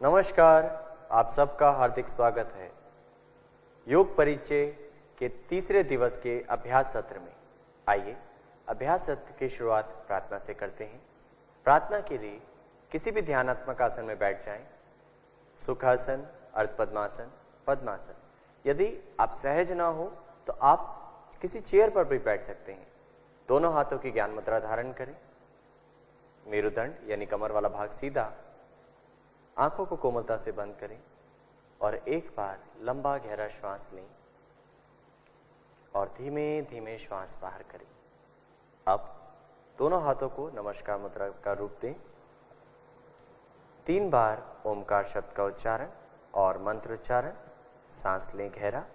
नमस्कार, आप सबका हार्दिक स्वागत है योग परिचय के तीसरे दिवस के अभ्यास सत्र में। आइए अभ्यास सत्र की शुरुआत प्रार्थना से करते हैं। प्रार्थना के लिए किसी भी ध्यानात्मक आसन में बैठ जाएं। सुखासन, अर्ध पद्मासन, पद्मासन। यदि आप सहज ना हो तो आप किसी चेयर पर भी बैठ सकते हैं। दोनों हाथों की ज्ञान मुद्रा धारण करें। मेरुदंड यानी कमर वाला भाग सीधा, आंखों को कोमलता से बंद करें और एक बार लंबा गहरा श्वास लें और धीमे धीमे श्वास बाहर करें। अब दोनों हाथों को नमस्कार मुद्रा का रूप दें। 3 बार ओमकार शब्द का उच्चारण और मंत्रोच्चारण। सांस लें गहरा।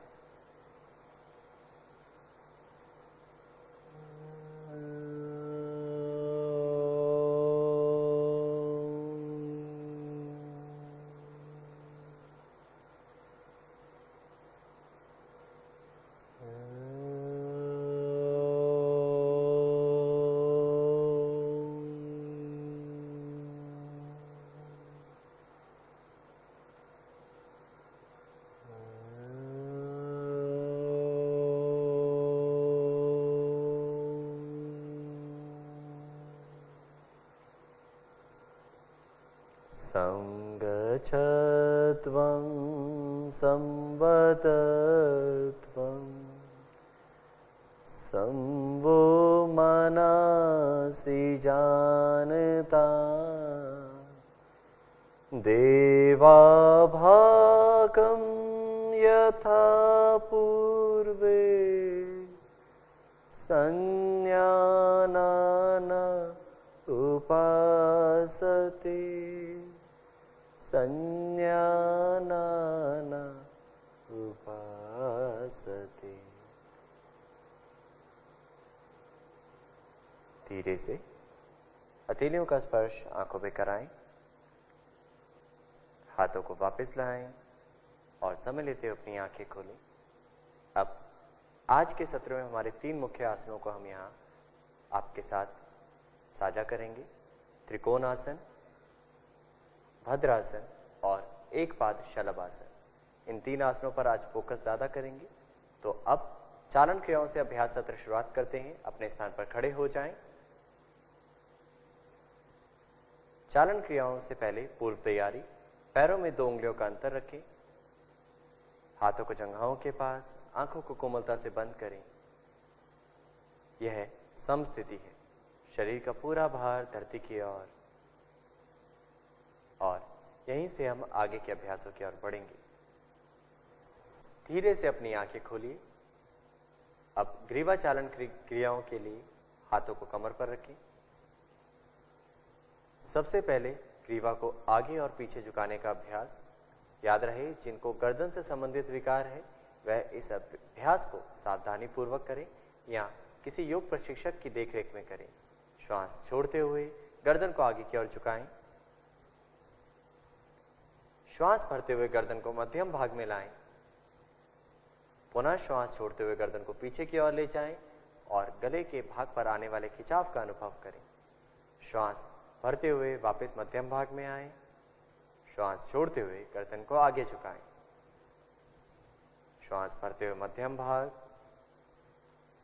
संगच्छत्वं संवदत्वं संवो मनसि जानता देवाभागं यथा पूर्वे संज्ञानान उपासते संज्ञानान उपासते। धीरे से हथेलियों का स्पर्श आंखों पे कराएं। हाथों को वापस लाएं और समय लेते हुए अपनी आंखें खोलें। अब आज के सत्र में हमारे 3 मुख्य आसनों को हम यहाँ आपके साथ साझा करेंगे। त्रिकोणासन, भद्रासन और एक पाद शलभासन। इन 3 आसनों पर आज फोकस ज्यादा करेंगे। तो अब चालन क्रियाओं से अभ्यास सत्र शुरुआत करते हैं। अपने स्थान पर खड़े हो जाएं। चालन क्रियाओं से पहले पूर्व तैयारी। पैरों में 2 उंगलियों का अंतर रखें। हाथों को जंघाओं के पास, आंखों को कोमलता से बंद करें। यह समस्थिति है। शरीर का पूरा भार धरती की ओर और यहीं से हम आगे के अभ्यासों की ओर बढ़ेंगे। धीरे से अपनी आंखें खोलिए। अब ग्रीवा चालन क्रियाओं के लिए हाथों को कमर पर रखें। सबसे पहले ग्रीवा को आगे और पीछे झुकाने का अभ्यास। याद रहे, जिनको गर्दन से संबंधित विकार है वह इस अभ्यास को सावधानी पूर्वक करें या किसी योग प्रशिक्षक की देखरेख में करें। श्वास छोड़ते हुए गर्दन को आगे की ओर झुकाएं। श्वास भरते हुए गर्दन को मध्यम भाग में लाएं। पुनः श्वास छोड़ते हुए गर्दन को पीछे की ओर ले जाएं और गले के भाग पर आने वाले खिंचाव का अनुभव करें। श्वास भरते हुए वापस मध्यम भाग में आएं। श्वास छोड़ते हुए गर्दन को आगे झुकाएं। श्वास भरते हुए मध्यम भाग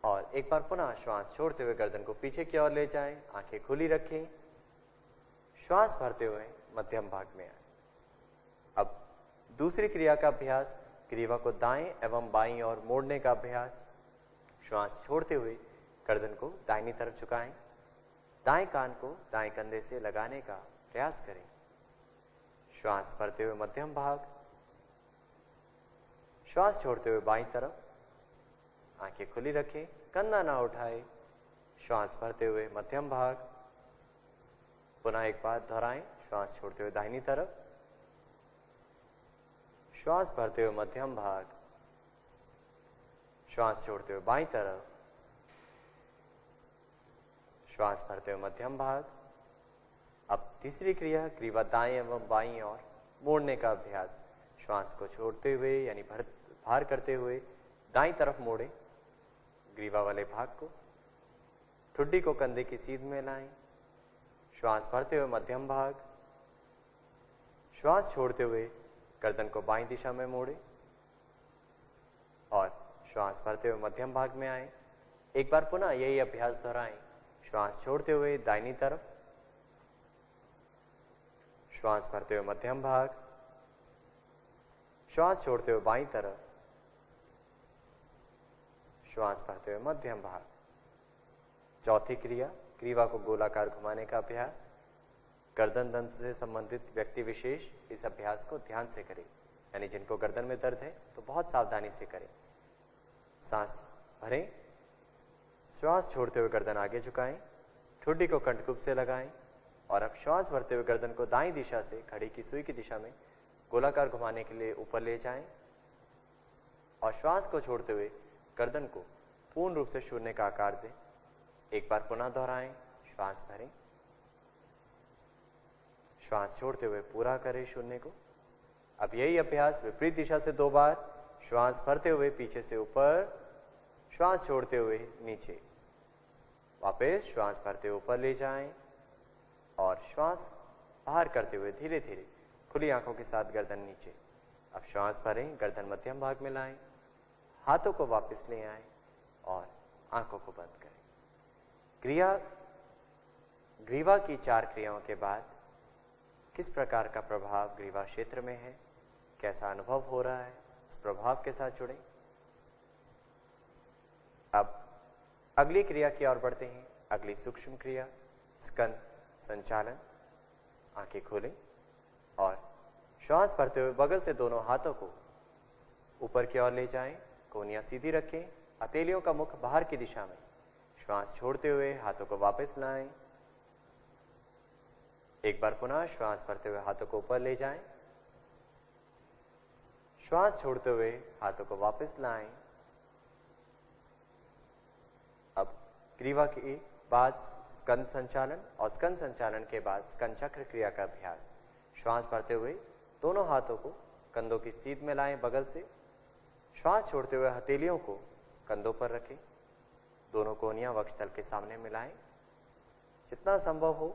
और एक बार पुनः श्वास छोड़ते हुए गर्दन को पीछे की ओर ले जाएं। आंखें खुली रखें। श्वास भरते हुए मध्यम भाग में आए। अब दूसरी क्रिया का अभ्यास, ग्रीवा को दाएं एवं बाईं ओर मोड़ने का अभ्यास। श्वास छोड़ते हुए गर्दन को दाहिनी तरफ झुकाएं। दाएं कान को दाएं कंधे से लगाने का प्रयास करें। श्वास भरते हुए मध्यम भाग। श्वास छोड़ते हुए बाईं तरफ। आंखें खुली रखें, कंधा ना उठाएं। श्वास भरते हुए मध्यम भाग। पुनः एक बार दोहराएं। श्वास छोड़ते हुए दाहिनी तरफ। श्वास भरते हुए मध्यम भाग। श्वास छोड़ते हुए बाईं तरफ। श्वास भरते हुए मध्यम भाग। अब तीसरी क्रिया, ग्रीवा दाएं एवं बाईं ओर मोड़ने का अभ्यास। श्वास को छोड़ते हुए यानी भार करते हुए दाईं तरफ मोड़ें ग्रीवा वाले भाग को। ठुड्डी को कंधे की सीध में लाएं। श्वास भरते हुए मध्यम भाग। श्वास छोड़ते हुए गर्दन को बाईं दिशा में मोड़े और श्वास भरते हुए मध्यम भाग में आए। एक बार पुनः यही अभ्यास दोहराएं। श्वास छोड़ते हुए दाहिनी तरफ, श्वास भरते हुए मध्यम भाग, श्वास छोड़ते हुए बाईं तरफ, श्वास भरते हुए मध्यम भाग। चौथी क्रिया, ग्रीवा को गोलाकार घुमाने का अभ्यास। गर्दन दंत से संबंधित व्यक्ति विशेष इस अभ्यास को ध्यान से करें, यानी जिनको गर्दन में दर्द है तो बहुत सावधानी से करें। सांस भरें, श्वास छोड़ते हुए गर्दन आगे झुकाएं, ठुड्डी को कंठकूप से लगाएं और अब श्वास भरते हुए गर्दन को दाईं दिशा से घड़ी की सुई की दिशा में गोलाकार घुमाने के लिए ऊपर ले जाएं और श्वास को छोड़ते हुए गर्दन को पूर्ण रूप से शून्य का आकार दें। एक बार पुनः दोहराएं। श्वास भरें, श्वास छोड़ते हुए पूरा करें शून्य को। अब यही अभ्यास विपरीत दिशा से 2 बार। श्वास भरते हुए पीछे से ऊपर, श्वास छोड़ते हुए नीचे, वापस श्वास भरते हुए ऊपर ले जाएं और श्वास बाहर करते हुए धीरे धीरे खुली आंखों के साथ गर्दन नीचे। अब श्वास भरें, गर्दन मध्यम भाग में लाएं, हाथों को वापस ले आएं और आंखों को बंद करें। ग्रीवा की 4 क्रियाओं के बाद किस प्रकार का प्रभाव ग्रीवा क्षेत्र में है, कैसा अनुभव हो रहा है, उस प्रभाव के साथ जुड़ें। अब अगली क्रिया की ओर बढ़ते हैं। अगली सूक्ष्म क्रिया, स्कंद संचालन। आंखें खोलें और श्वास भरते हुए बगल से दोनों हाथों को ऊपर की ओर ले जाएं, कोहनियां सीधी रखें, हथेलियों का मुख बाहर की दिशा में। श्वास छोड़ते हुए हाथों को वापस लाएं। एक बार पुनः श्वास भरते हुए हाथों को ऊपर ले जाएं, श्वास छोड़ते हुए हाथों को वापस लाएं। अब ग्रीवा के बाद स्कंद संचालन और स्कंद संचालन के बाद स्कंद चक्र क्रिया का अभ्यास। श्वास भरते हुए दोनों हाथों को कंधों की सीध में लाएं बगल से। श्वास छोड़ते हुए हथेलियों को कंधों पर रखें, दोनों कोहनियां वक्षस्थल के सामने मिलाएं। जितना संभव हो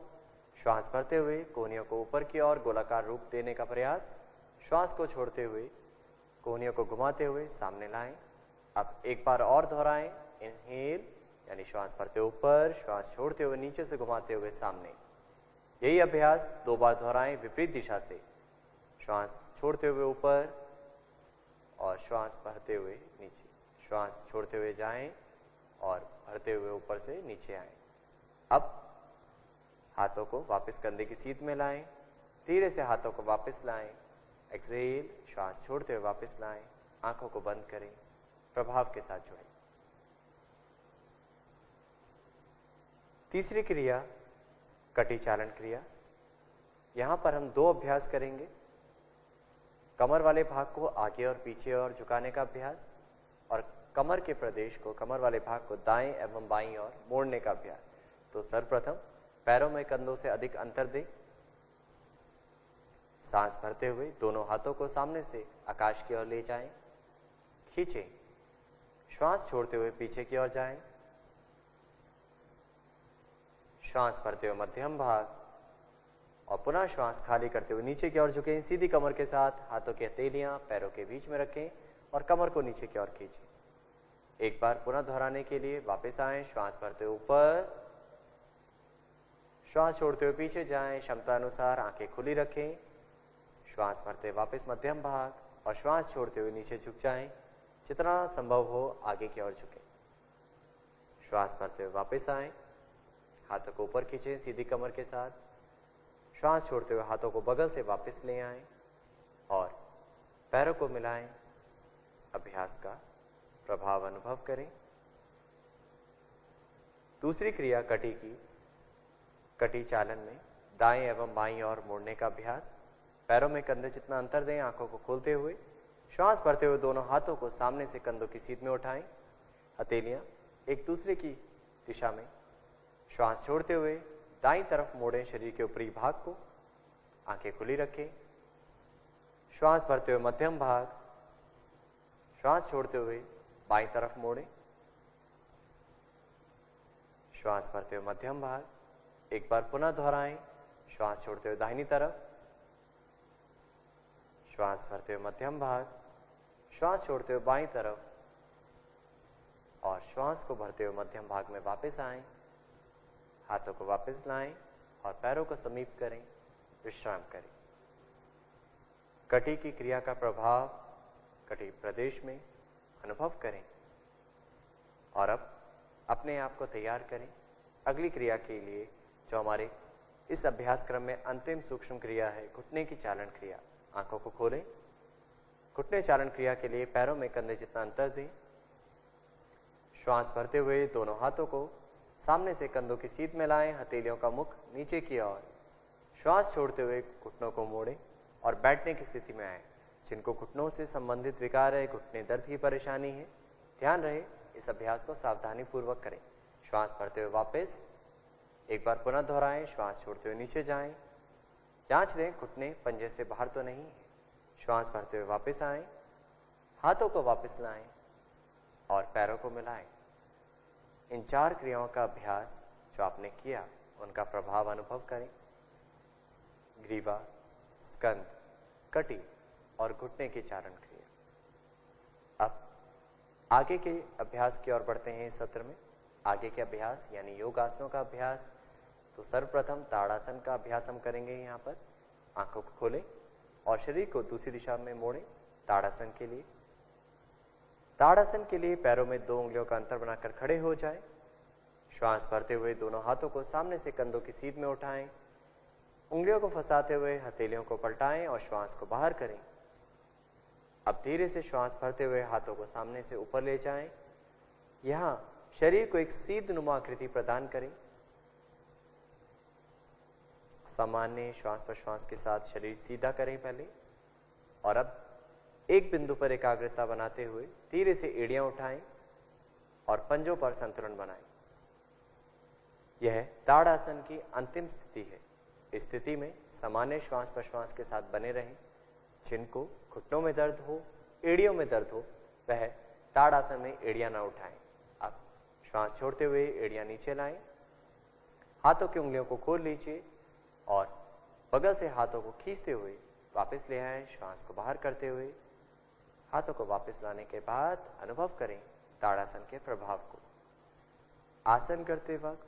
श्वास भरते हुए कोहनियों को ऊपर की ओर गोलाकार रूप देने का प्रयास। श्वास को छोड़ते हुए कोहनियों को घुमाते हुए सामने लाएं। अब एक बार और दोहराएं। इनहेल, यानी श्वास भरते ऊपर, श्वास छोड़ते हुए नीचे से घुमाते हुए सामने। यही अभ्यास 2 बार दोहराएं विपरीत दिशा से। श्वास छोड़ते हुए ऊपर और श्वास भरते हुए नीचे, श्वास छोड़ते हुए जाएं और भरते हुए ऊपर से नीचे आएं। अब हाथों को वापस कंधे की सीध में लाएं, धीरे से हाथों को वापस लाएं। एक्सहेल, श्वास छोड़ते हुए वापस लाएं, आंखों को बंद करें, प्रभाव के साथ जुड़ें। तीसरी क्रिया, कटी चालन क्रिया। यहां पर हम 2 अभ्यास करेंगे। कमर वाले भाग को आगे और पीछे और झुकाने का अभ्यास और कमर के प्रदेश को, कमर वाले भाग को दाएं एवं बाईं ओर मोड़ने का अभ्यास। तो सर्वप्रथम पैरों में कंधों से अधिक अंतर दें। सांस भरते हुए दोनों हाथों को सामने से आकाश की ओर ले जाएं, खींचें। श्वास छोड़ते हुए पीछे की ओर जाएं। श्वास भरते हुए मध्यम भाग और पुनः श्वास खाली करते हुए नीचे की ओर झुकें। सीधी कमर के साथ हाथों की हथेलियां पैरों के बीच में रखें और कमर को नीचे की ओर खींचें। एक बार पुनः दोहराने के लिए वापस आएं। श्वास भरते ऊपर, श्वास छोड़ते हुए पीछे जाएं। क्षमता अनुसार आंखें खुली रखें। श्वास भरते वापस मध्यम भाग और श्वास छोड़ते हुए नीचे झुक जाएं। जितना संभव हो आगे की ओर झुकें। श्वास भरते हुए वापस आएं, हाथों को ऊपर खींचें सीधी कमर के साथ। श्वास छोड़ते हुए हाथों को बगल से वापस ले आएं और पैरों को मिलाएं। अभ्यास का प्रभाव अनुभव करें। दूसरी क्रिया कटी चालन में दाएं एवं बाईं ओर मोड़ने का अभ्यास। पैरों में कंधे जितना अंतर दें, आंखों को खोलते हुए। श्वास भरते हुए दोनों हाथों को सामने से कंधों की सीध में उठाएं, हथेलियां एक दूसरे की दिशा में। श्वास छोड़ते हुए दाईं तरफ मोड़ें शरीर के ऊपरी भाग को, आंखें खुली रखें। श्वास भरते हुए मध्यम भाग, श्वास छोड़ते हुए बाईं तरफ मोड़ें। श्वास भरते हुए मध्यम भाग। एक बार पुनः दोहराएं। श्वास छोड़ते हुए दाहिनी तरफ, श्वास भरते हुए मध्यम भाग, श्वास छोड़ते हुए बाईं तरफ और श्वास को भरते हुए मध्यम भाग में वापस आएं। हाथों को वापस लाएं और पैरों को समीप करें, विश्राम करें। कटी की क्रिया का प्रभाव कटी प्रदेश में अनुभव करें और अब अपने आप को तैयार करें अगली क्रिया के लिए, जो हमारे इस अभ्यास क्रम में अंतिम सूक्ष्म क्रिया है, घुटने की चालन क्रिया। आंखों को खोलें। घुटने चालन क्रिया के लिए पैरों में कंधे जितना अंतर दें। श्वास भरते हुए दोनों हाथों को सामने से कंधों की सीध में लाएं, हथेलियों का मुख नीचे की ओर। श्वास छोड़ते हुए घुटनों को मोड़ें और बैठने की स्थिति में आए। जिनको घुटनों से संबंधित विकार है, घुटने दर्द की परेशानी है, ध्यान रहे इस अभ्यास को सावधानी पूर्वक करें। श्वास भरते हुए वापस एक बार पुनः दोहराएं। श्वास छोड़ते हुए नीचे जाएं। जांच लें घुटने पंजे से बाहर तो नहीं है। श्वास भरते हुए वापस आएं, हाथों को वापस लाएं और पैरों को मिलाएं। इन 4 क्रियाओं का अभ्यास जो आपने किया उनका प्रभाव अनुभव करें। ग्रीवा, स्कंद, कटी और घुटने की चारण क्रिया। अब आगे के अभ्यास की ओर बढ़ते हैं। इस सत्र में आगे के अभ्यास यानी योग आसनों का अभ्यास। तो सर्वप्रथम ताड़ासन का अभ्यास हम करेंगे। यहाँ पर आंखों को खोलें और शरीर को दूसरी दिशा में मोड़ें। ताड़ासन के लिए पैरों में 2 उंगलियों का अंतर बनाकर खड़े हो जाएं। श्वास भरते हुए दोनों हाथों को सामने से कंधों की सीध में उठाएं। उंगलियों को फंसाते हुए हथेलियों को पलटाएं और श्वास को बाहर करें। अब धीरे से श्वास भरते हुए हाथों को सामने से ऊपर ले जाएं। यहां शरीर को एक सीध नुमा आकृति प्रदान करें। सामान्य श्वास प्रश्वास के साथ शरीर सीधा करें पहले और अब एक बिंदु पर एकाग्रता बनाते हुए धीरे से एड़ियां उठाएं और पंजों पर संतुलन बनाएं। यह ताड़ासन की अंतिम स्थिति है। इस स्थिति में सामान्य श्वास प्रश्वास के साथ बने रहें। जिनको घुटनों में दर्द हो, एड़ियों में दर्द हो, वह ताड़ासन में एड़ियां ना उठाएं। अब श्वास छोड़ते हुए एड़ियां नीचे लाएं। हाथों की उंगलियों को खोल लीजिए और बगल से हाथों को खींचते हुए वापस ले आएं। श्वास को बाहर करते हुए हाथों को वापस लाने के बाद अनुभव करें ताड़ासन के प्रभाव को। आसन करते वक्त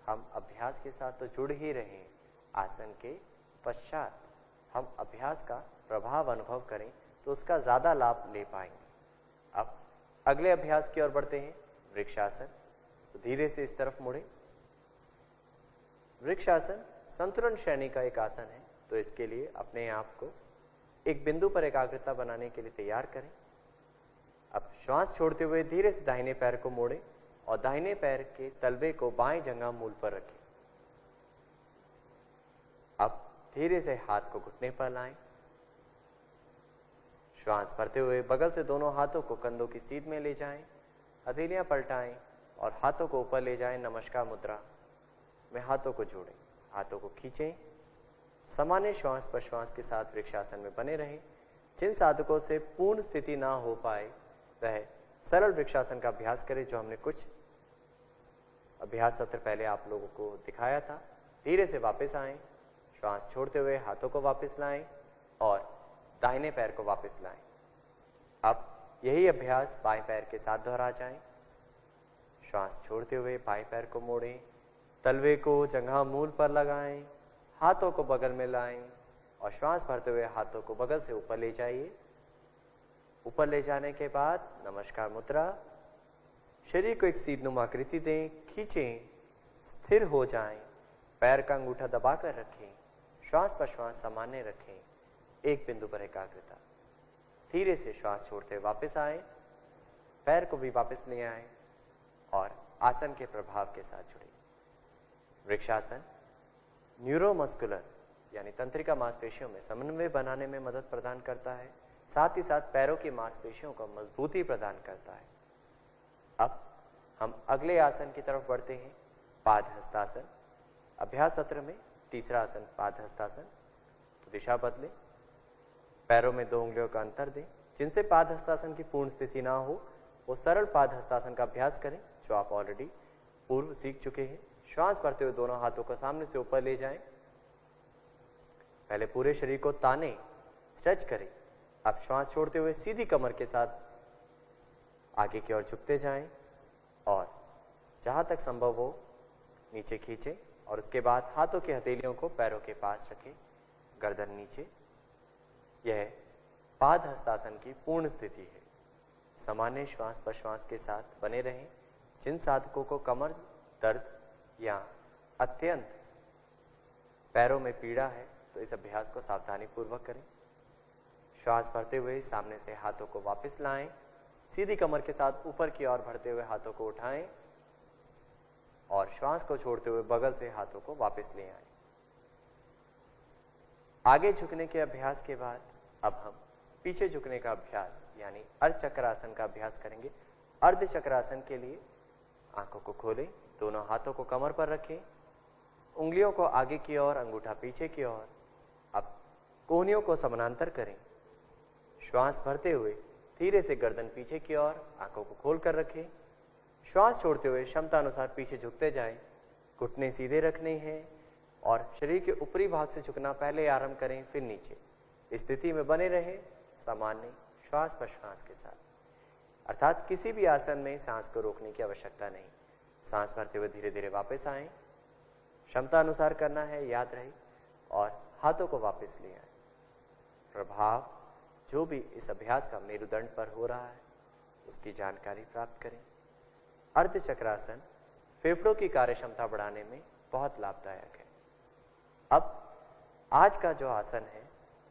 हम अभ्यास के साथ तो जुड़ ही रहे, आसन के पश्चात हम अभ्यास का प्रभाव अनुभव करें तो उसका ज्यादा लाभ ले पाएंगे। अब अगले अभ्यास की ओर बढ़ते हैं। वृक्षासन। तो धीरे से इस तरफ मुड़े। वृक्षासन संतुलन श्रेणी का एक आसन है। तो इसके लिए अपने आप को एक बिंदु पर एकाग्रता बनाने के लिए तैयार करें। अब श्वास छोड़ते हुए धीरे से दाहिने पैर को मोड़ें और दाहिने पैर के तलवे को बाएं जंघा मूल पर रखें। अब धीरे से हाथ को घुटने पर लाएं। श्वास भरते हुए बगल से दोनों हाथों को कंधों की सीध में ले जाएं। हथेलियां पलटाएं और हाथों को ऊपर ले जाएं। नमस्कार मुद्रा में हाथों को जोड़ें, हाथों को खींचें। सामान्य श्वास प्रश्वास के साथ वृक्षासन में बने रहें। जिन साधकों से पूर्ण स्थिति ना हो पाए वह सरल वृक्षासन का अभ्यास करें, जो हमने कुछ अभ्यास सत्र पहले आप लोगों को दिखाया था। धीरे से वापस आएं। श्वास छोड़ते हुए हाथों को वापस लाएं और दाहिने पैर को वापस लाएं। अब यही अभ्यास बाएं पैर के साथ दोहरा जाएं। श्वास छोड़ते हुए बाएं पैर को मोड़ें, तलवे को जंघा मूल पर लगाएं, हाथों को बगल में लाएं और श्वास भरते हुए हाथों को बगल से ऊपर ले जाइए। ऊपर ले जाने के बाद नमस्कार मुद्रा। शरीर को एक सीधनुमा आकृति दें, खींचें, स्थिर हो जाएं, पैर का अंगूठा दबाकर रखें, श्वास प्रश्वास सामान्य रखें, एक बिंदु पर एकाग्रता। धीरे से श्वास छोड़ते वापस आए, पैर को भी वापस ले आए और आसन के प्रभाव के साथ जुड़े। वृक्षासन न्यूरोमस्कुलर यानी तंत्रिका मांसपेशियों में समन्वय बनाने में मदद प्रदान करता है, साथ ही साथ पैरों की मांसपेशियों को मजबूती प्रदान करता है। अब हम अगले आसन की तरफ बढ़ते हैं, पाद हस्तासन। अभ्यास सत्र में तीसरा आसन पाद हस्तासन। तो दिशा बदले, पैरों में 2 उंगलियों का अंतर दें। जिनसे पाद हस्तासन की पूर्ण स्थिति ना हो वो सरल पाद हस्तासन का अभ्यास करें, जो आप ऑलरेडी पूर्व सीख चुके हैं। श्वास भरते हुए दोनों हाथों को सामने से ऊपर ले जाएं। पहले पूरे शरीर को ताने, स्ट्रेच करें अब श्वास छोड़ते हुए सीधी कमर के साथ आगे की ओर झुकते जाएं और जहां तक संभव हो नीचे खींचें और उसके बाद हाथों की हथेलियों को पैरों के पास रखें, गर्दन नीचे। यह पाद हस्तासन की पूर्ण स्थिति है। सामान्य श्वास प्रश्वास के साथ बने रहें। जिन साधकों को कमर दर्द या अत्यंत पैरों में पीड़ा है तो इस अभ्यास को सावधानी पूर्वक करें। श्वास भरते हुए सामने से हाथों को वापस लाएं, सीधी कमर के साथ ऊपर की ओर बढ़ते हुए हाथों को उठाएं और श्वास को छोड़ते हुए बगल से हाथों को वापस ले आएं। आगे झुकने के अभ्यास के बाद अब हम पीछे झुकने का अभ्यास यानी अर्ध चक्रासन का अभ्यास करेंगे। अर्ध चक्रासन के लिए आंखों को खोलें, दोनों हाथों को कमर पर रखें, उंगलियों को आगे की ओर, अंगूठा पीछे की ओर। अब कोहनियों को समानांतर करें। श्वास भरते हुए धीरे से गर्दन पीछे की ओर, आंखों को खोलकर रखें। श्वास छोड़ते हुए क्षमता अनुसार पीछे झुकते जाएं। घुटने सीधे रखने हैं और शरीर के ऊपरी भाग से झुकना पहले आरंभ करें, फिर नीचे। इस स्थिति में बने रहें सामान्य श्वास प्रश्वास के साथ, अर्थात किसी भी आसन में सांस को रोकने की आवश्यकता नहीं। सांस भरते हुए धीरे धीरे वापस आएं। क्षमता अनुसार करना है, याद रहे, और हाथों को वापस ले आएं। प्रभाव जो भी इस अभ्यास का मेरुदंड पर हो रहा है उसकी जानकारी प्राप्त करें। अर्ध चक्रासन फेफड़ों की कार्य क्षमता बढ़ाने में बहुत लाभदायक है। अब आज का जो आसन है,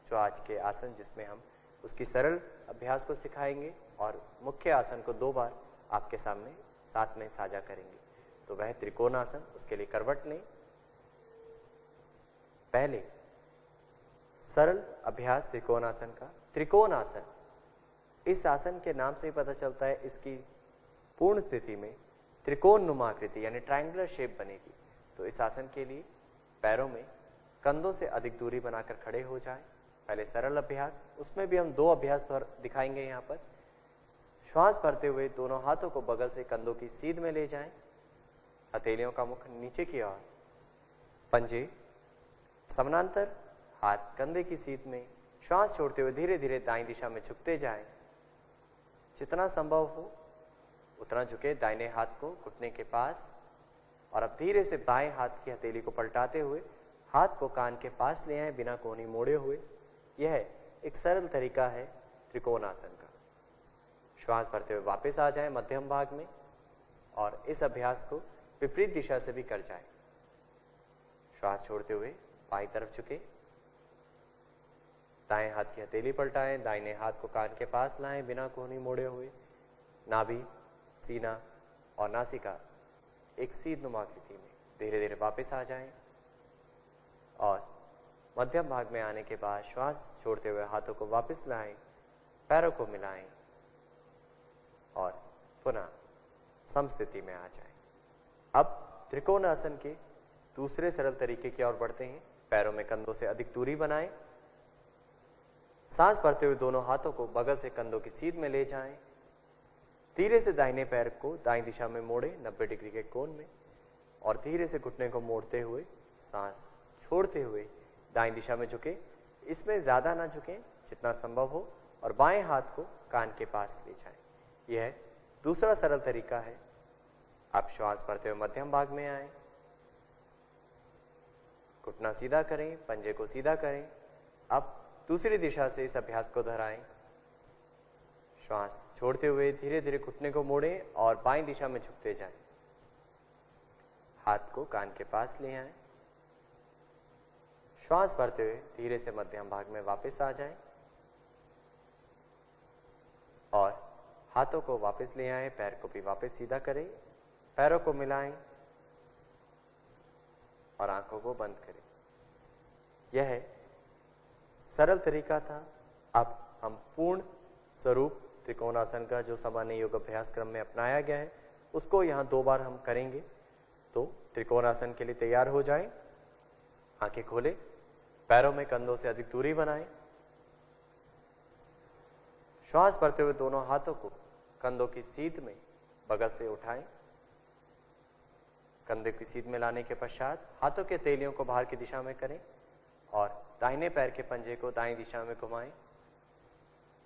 जो आज के आसन जिसमें हम उसकी सरल अभ्यास को सिखाएंगे और मुख्य आसन को 2 बार आपके सामने साथ में साझा करेंगे, तो वह त्रिकोणासन। उसके लिए करवट लें। पहले सरल अभ्यास त्रिकोणासन का। त्रिकोणासन, इस आसन के नाम से ही पता चलता है इसकी पूर्ण स्थिति में त्रिकोण नुमा आकृति यानी ट्रायंगुलर शेप बनेगी। तो इस आसन के लिए पैरों में कंधों से अधिक दूरी बनाकर खड़े हो जाएं। पहले सरल अभ्यास, उसमें भी हम 2 अभ्यास दिखाएंगे। यहाँ पर श्वास भरते हुए दोनों हाथों को बगल से कंधों की सीध में ले जाएं, हथेलियों का मुख नीचे की ओर, पंजे समानांतर, हाथ कंधे की सीध में। श्वास छोड़ते हुए धीरे धीरे दाईं दिशा में झुकते जाएं। जितना संभव हो उतना झुके दाहिने हाथ को घुटने के पास, और अब धीरे से बाएं हाथ की हथेली को पलटाते हुए हाथ को कान के पास ले आए बिना कोहनी मोड़े हुए। यह एक सरल तरीका है त्रिकोणासन का। श्वास भरते हुए वापस आ जाएं मध्यम भाग में और इस अभ्यास को विपरीत दिशा से भी कर जाएं। श्वास छोड़ते हुए बाईं तरफ झुके, दाएं हाथ की हथेली पलटाएं, दाहिने हाथ को कान के पास लाएं बिना कोहनी मोड़े हुए। नाभि, सीना और नासिका एक सीध नुमा आकृति में। धीरे धीरे वापस आ जाएं और मध्यम भाग में आने के बाद श्वास छोड़ते हुए हाथों को वापस लाएं, पैरों को मिलाएं और पुनः समस्थिति में आ जाएं। अब त्रिकोणासन के दूसरे सरल तरीके की ओर बढ़ते हैं। पैरों में कंधों से अधिक दूरी बनाएं। सांस भरते हुए दोनों हाथों को बगल से कंधों की सीध में ले जाएं। धीरे से दाहिने पैर को दाईं दिशा में मोड़े 90 डिग्री के कोण में, और धीरे से घुटने को मोड़ते हुए सांस छोड़ते हुए दाईं दिशा में झुके। इसमें ज्यादा ना झुकें, जितना संभव हो, और बाएं हाथ को कान के पास ले जाएं। यह दूसरा सरल तरीका है। आप श्वास भरते हुए मध्यम भाग में आए, घुटना सीधा करें, पंजे को सीधा करें। अब दूसरी दिशा से इस अभ्यास को दोहराएं। श्वास छोड़ते हुए धीरे धीरे घुटने को मोड़ें और बाईं दिशा में झुकते जाएं। हाथ को कान के पास ले आएं। श्वास भरते हुए धीरे से मध्यम भाग में वापस आ जाएं और हाथों को वापस ले आएं, पैर को भी वापस सीधा करें, पैरों को मिलाएं और आंखों को बंद करें। यह सरल तरीका था। अब हम पूर्ण स्वरूप त्रिकोणासन का जो सामान्य योग अभ्यास क्रम में अपनाया गया है उसको यहाँ 2 बार हम करेंगे। तो त्रिकोणासन के लिए तैयार हो जाएं। आंखें खोलें, पैरों में कंधों से अधिक दूरी बनाएं। श्वास भरते हुए दोनों हाथों को कंधों की सीध में बगल से उठाएं। कंधे की सीध में लाने के पश्चात हाथों के हथेलियों को बाहर की दिशा में करें और दाहिने पैर के पंजे को दाईं दिशा में घुमाएं।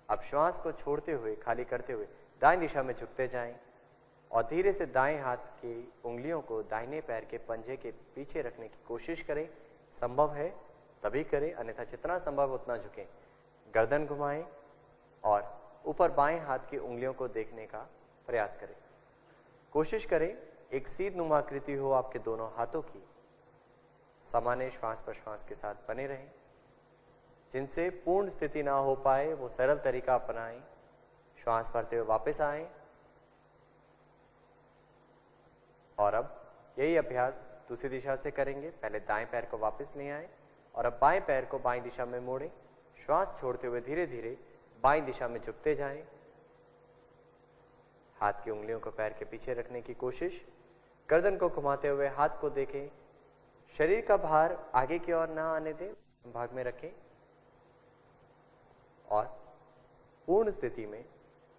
अब श्वास को छोड़ते हुए, खाली करते हुए दाएं दिशा में झुकते जाएं और धीरे से दाएं हाथ की उंगलियों को दाहिने पैर के पंजे के पीछे रखने की कोशिश करें। संभव है तभी करें, अन्यथा जितना संभव है उतना झुकें। गर्दन घुमाएं और ऊपर बाएं हाथ की उंगलियों को देखने का प्रयास करें। कोशिश करें एक सीध नुमा आकृति हो आपके दोनों हाथों की। सामान्य श्वास प्रश्वास के साथ बने रहें। जिनसे पूर्ण स्थिति ना हो पाए वो सरल तरीका अपनाएं। श्वास भरते हुए वापस आएं और अब यही अभ्यास दूसरी दिशा से करेंगे। पहले दाएं पैर को वापस ले आएं और अब बाएं पैर को बाएं दिशा में मोड़ें। श्वास छोड़ते हुए धीरे धीरे बाएं दिशा में झुकते जाएं। हाथ की उंगलियों को पैर के पीछे रखने की कोशिश। गर्दन को घुमाते हुए हाथ को देखें। शरीर का भार आगे की ओर ना आने दें, भाग में रखें और पूर्ण स्थिति में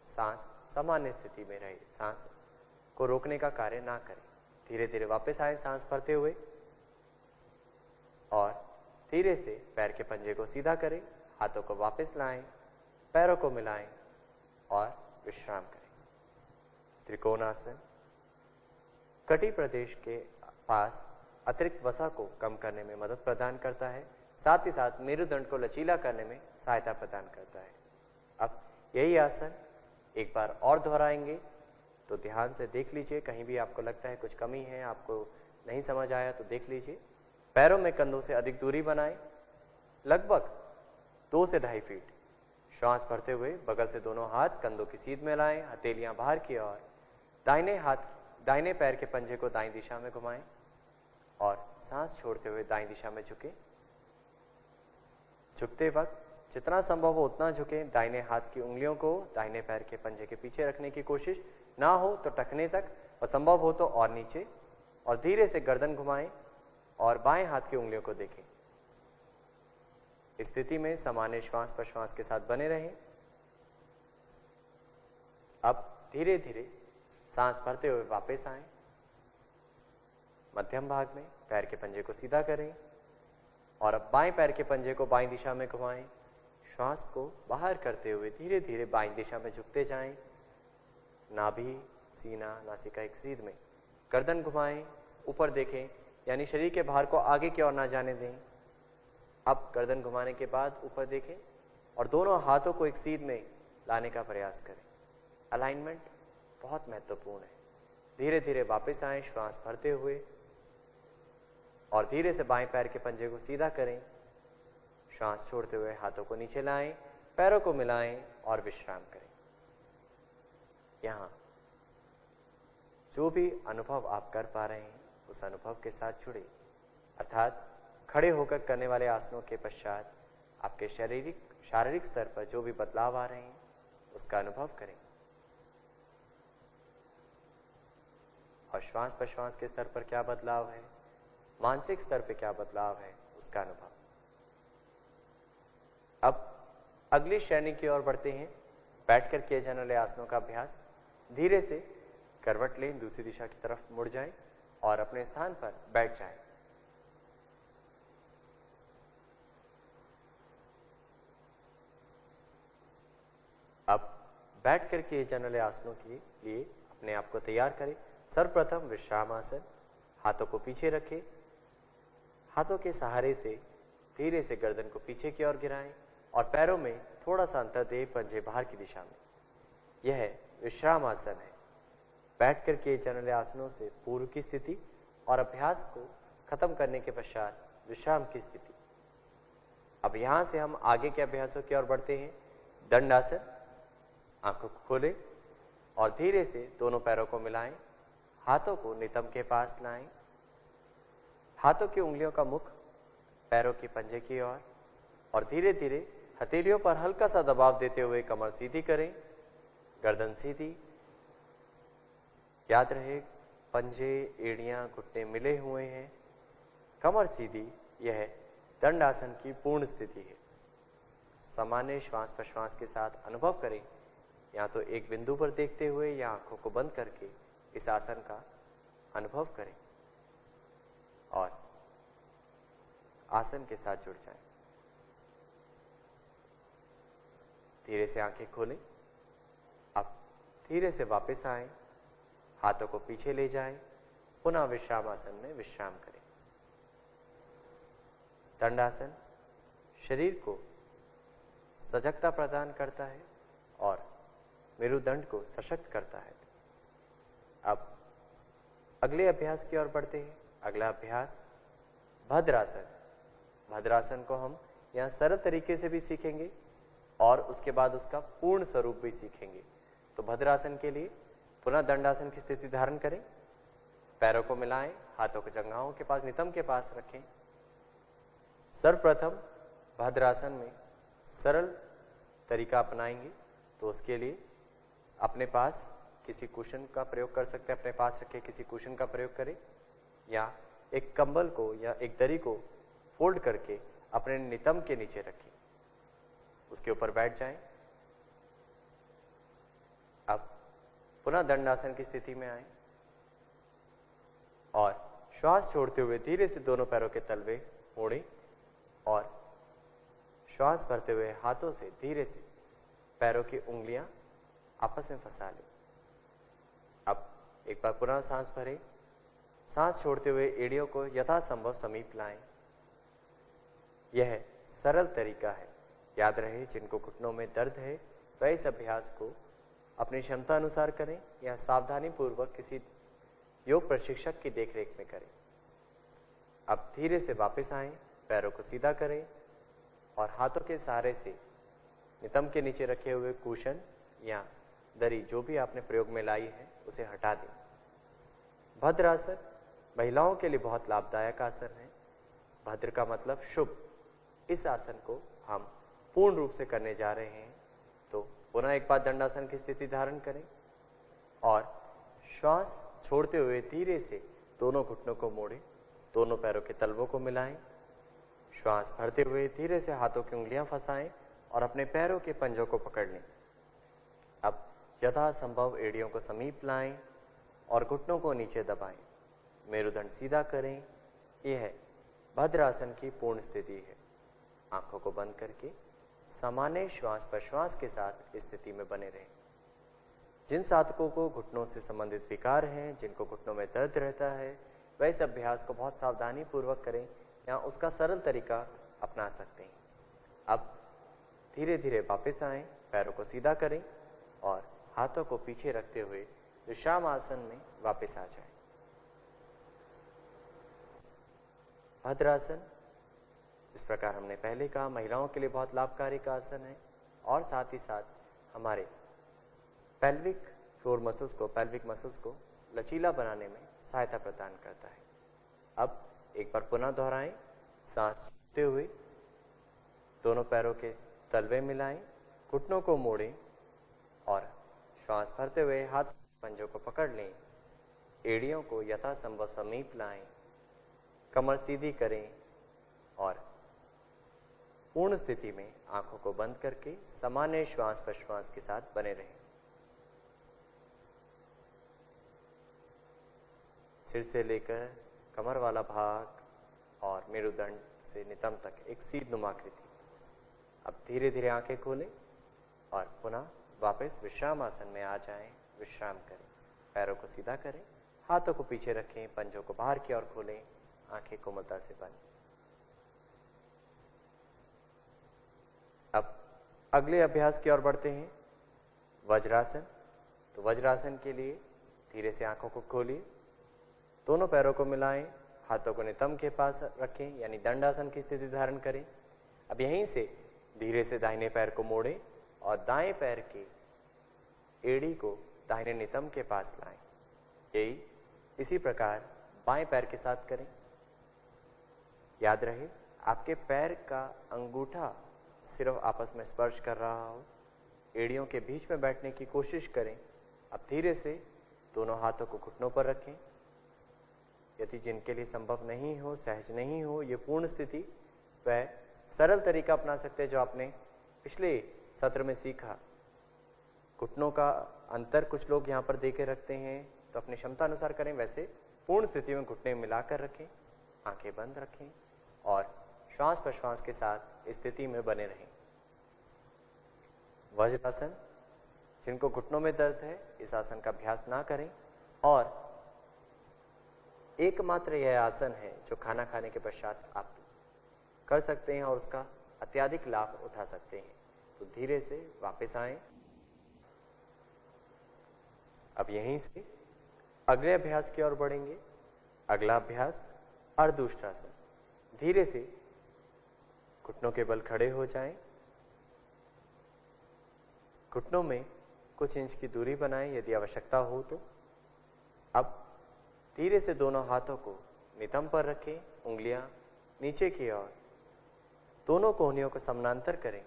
सांस सामान्य स्थिति में रहे। सांस को रोकने का कार्य ना करें। धीरे धीरे वापस आए सांस भरते हुए और धीरे से पैर के पंजे को सीधा करें। हाथों को वापस लाएं, पैरों को मिलाएं और विश्राम करें। त्रिकोणासन कटी प्रदेश के पास अतिरिक्त वसा को कम करने में मदद प्रदान करता है, साथ ही साथ मेरुदंड को लचीला करने में सहायता प्रदान करता है। अब यही आसन एक बार और दोहराएंगे, तो ध्यान से देख लीजिए। कहीं भी आपको लगता है कुछ कमी है, आपको नहीं समझ आया तो देख लीजिए। पैरों में कंधों से अधिक दूरी बनाएं, लगभग 2 से 2.5 फीट। श्वास भरते हुए बगल से दोनों हाथ कंधों की सीध में लाएं, हथेलियां बाहर की ओर। दाहिने पैर के पंजे को दाईं दिशा में घुमाएं और सांस छोड़ते हुए दाईं दिशा में झुकें। झुकते वक्त जितना संभव हो उतना झुकें। दाहिने हाथ की उंगलियों को दाहिने पैर के पंजे के पीछे रखने की कोशिश, ना हो तो टखने तक और संभव हो तो और नीचे। और धीरे से गर्दन घुमाएं और बाएं हाथ की उंगलियों को देखें। इस स्थिति में सामान्य श्वास प्रश्वास के साथ बने रहें। अब धीरे धीरे सांस भरते हुए वापस आएं। मध्यम भाग में पैर के पंजे को सीधा करें और अब बाएं पैर के पंजे को बाईं दिशा में घुमाएं। श्वास को बाहर करते हुए धीरे धीरे बाईं दिशा में झुकते जाएं। नाभि, सीना, नासिका एक सीध में। गर्दन घुमाएं, ऊपर देखें, यानी शरीर के भार को आगे की ओर ना जाने दें। अब गर्दन घुमाने के बाद ऊपर देखें और दोनों हाथों को एक सीध में लाने का प्रयास करें। अलाइनमेंट बहुत महत्वपूर्ण है। धीरे धीरे वापस आएं श्वास भरते हुए और धीरे से बाएं पैर के पंजे को सीधा करें। श्वास छोड़ते हुए हाथों को नीचे लाएं, पैरों को मिलाएं और विश्राम करें। यहां जो भी अनुभव आप कर पा रहे हैं उस अनुभव के साथ जुड़े, अर्थात खड़े होकर करने वाले आसनों के पश्चात आपके शारीरिक स्तर पर जो भी बदलाव आ रहे हैं उसका अनुभव करें और श्वास प्रश्वास के स्तर पर क्या बदलाव है, मानसिक स्तर पर क्या बदलाव है, उसका अनुभव। अब अगली श्रेणी की ओर बढ़ते हैं। बैठकर किए जाने वाले आसनों का अभ्यास। धीरे से करवट लें, दूसरी दिशा की तरफ मुड़ जाएं और अपने स्थान पर बैठ जाएं। अब बैठकर किए जाने वाले आसनों के लिए अपने आप को तैयार करें। सर्वप्रथम विश्राम आसन। हाथों को पीछे रखें। हाथों के सहारे से धीरे से गर्दन को पीछे की ओर गिराएं और पैरों में थोड़ा सा अंतर दें, पंजे बाहर की दिशा में। यह विश्राम आसन है। बैठकर किए जाने वाले आसनों से पूर्व की स्थिति और अभ्यास को खत्म करने के पश्चात विश्राम की स्थिति। अब यहां से हम आगे के अभ्यासों की ओर बढ़ते हैं। दंडासन। आंखों को खोलें और धीरे से दोनों पैरों को मिलाएं। हाथों को नितंब के पास लाएं। हाथों की उंगलियों का मुख पैरों की पंजे की ओर और धीरे धीरे हथेलियों पर हल्का सा दबाव देते हुए कमर सीधी करें, गर्दन सीधी। याद रहे पंजे, एड़ियां, घुटने मिले हुए हैं, कमर सीधी। यह दंडासन की पूर्ण स्थिति है। सामान्य श्वास प्रश्वास के साथ अनुभव करें, या तो एक बिंदु पर देखते हुए या आंखों को बंद करके इस आसन का अनुभव करें और आसन के साथ जुड़ जाएं। धीरे से आंखें खोलें। अब धीरे से वापस आएं, हाथों को पीछे ले जाएं, पुनः विश्राम आसन में विश्राम करें। दंडासन शरीर को सजगता प्रदान करता है और मेरुदंड को सशक्त करता है। अब अगले अभ्यास की ओर बढ़ते हैं। अगला अभ्यास भद्रासन। भद्रासन को हम यहाँ सरल तरीके से भी सीखेंगे और उसके बाद उसका पूर्ण स्वरूप भी सीखेंगे। तो भद्रासन के लिए पुनः दंडासन की स्थिति धारण करें, पैरों को मिलाएं, हाथों को जंघाओं के पास नितंब के पास रखें। सर्वप्रथम भद्रासन में सरल तरीका अपनाएंगे तो उसके लिए अपने पास किसी कुशन का प्रयोग कर सकते हैं, अपने पास रखे किसी कुशन का प्रयोग करें या एक कंबल को या एक दरी को फोल्ड करके अपने नितंब के नीचे रखें, उसके ऊपर बैठ जाएं। अब पुनः दंडासन की स्थिति में आए और श्वास छोड़ते हुए धीरे से दोनों पैरों के तलवे मोड़ें और श्वास भरते हुए हाथों से धीरे से पैरों की उंगलियां आपस में फंसा लें। अब एक बार पुनः सांस भरें, सांस छोड़ते हुए एड़ियों को यथासंभव समीप लाएं। यह सरल तरीका है। याद रहे, जिनको घुटनों में दर्द है वह इस अभ्यास को अपनी क्षमता अनुसार करें या सावधानी पूर्वक किसी योग प्रशिक्षक की देखरेख में करें। अब धीरे से वापस आएं, पैरों को सीधा करें और हाथों के सहारे से नितंब के नीचे रखे हुए कुशन या दरी जो भी आपने प्रयोग में लाई है उसे हटा दें। भद्रासन महिलाओं के लिए बहुत लाभदायक आसन है। भद्र का मतलब शुभ। इस आसन को हम पूर्ण रूप से करने जा रहे हैं। तो पुनः एक बार दंडासन की स्थिति धारण करें और श्वास छोड़ते हुए धीरे से दोनों घुटनों को मोड़ें, दोनों पैरों के तलवों को मिलाएं। श्वास भरते हुए धीरे से हाथों की उंगलियां फंसाएं और अपने पैरों के पंजों को पकड़ लें। अब यथासंभव एड़ियों को समीप लाएं और घुटनों को नीचे दबाएं। मेरुदंड सीधा करें। यह भद्रासन की पूर्ण स्थिति है। आंखों को बंद करके सामान्य श्वास प्रश्वास के साथ इस स्थिति में बने रहें। जिन साधकों को घुटनों से संबंधित विकार हैं, जिनको घुटनों में दर्द रहता है, वह इस अभ्यास को बहुत सावधानी पूर्वक करें या उसका सरल तरीका अपना सकते हैं। अब धीरे धीरे वापस आएं, पैरों को सीधा करें और हाथों को पीछे रखते हुए विश्राम आसन में वापस आ जाएं। भद्रासन जिस प्रकार हमने पहले कहा महिलाओं के लिए बहुत लाभकारी का आसन है और साथ ही साथ हमारे पेल्विक फ्लोर मसल्स को, पेल्विक मसल्स को लचीला बनाने में सहायता प्रदान करता है। अब एक बार पुनः दोहराएं, सांस लेते हुए दोनों पैरों के तलवे मिलाएं, घुटनों को मोड़ें और श्वास भरते हुए हाथ पंजों को पकड़ लें। एड़ियों को यथासंभव समीप लाएं, कमर सीधी करें और पूर्ण स्थिति में आंखों को बंद करके सामान्य श्वास प्रश्वास के साथ बने रहें। सिर से लेकर कमर वाला भाग और मेरुदंड से नितंब तक एक सीध आकृति। अब धीरे धीरे आंखें खोलें और पुनः वापस विश्राम आसन में आ जाएं। विश्राम करें, पैरों को सीधा करें, हाथों को पीछे रखें, पंजों को बाहर की ओर खोलें, आंखें कोमलता से बंद। अब अगले अभ्यास की ओर बढ़ते हैं, वज्रासन। तो वज्रासन के लिए धीरे से आंखों को खोलिए, दोनों पैरों को मिलाएं, हाथों को नितंब के पास रखें यानी दंडासन की स्थिति धारण करें। अब यहीं से धीरे से दाहिने पैर को मोड़ें और दाएं पैर के एड़ी को दाहिने नितंब के पास लाएं। यही इसी प्रकार बाएं पैर के साथ करें। याद रहे, आपके पैर का अंगूठा सिर्फ आपस में स्पर्श कर रहा हो। एड़ियों के बीच में बैठने की कोशिश करें। अब धीरे से दोनों हाथों को घुटनों पर रखें। यदि जिनके लिए संभव नहीं हो, सहज नहीं हो ये पूर्ण स्थिति, वह सरल तरीका अपना सकते हैं जो आपने पिछले सत्र में सीखा। घुटनों का अंतर कुछ लोग यहाँ पर देके रखते हैं, तो अपनी क्षमता अनुसार करें। वैसे पूर्ण स्थिति में घुटने मिलाकर रखें, आंखें बंद रखें और श्वास प्रश्वास के साथ स्थिति में बने रहें। वज्रासन। जिनको घुटनों में दर्द है इस आसन का अभ्यास ना करें और एकमात्र यह आसन है जो खाना खाने के पश्चात आप कर सकते हैं और उसका अत्यधिक लाभ उठा सकते हैं। तो धीरे से वापस आएं। अब यहीं से अगले अभ्यास की ओर बढ़ेंगे। अगला अभ्यास अर्धउष्ट्रासन। धीरे से घुटनों के बल खड़े हो जाएं। घुटनों में कुछ इंच की दूरी बनाएं यदि आवश्यकता हो तो। अब धीरे से दोनों हाथों को नितंब पर रखें, उंगलियां नीचे की ओर, दोनों कोहनियों को समानांतर करें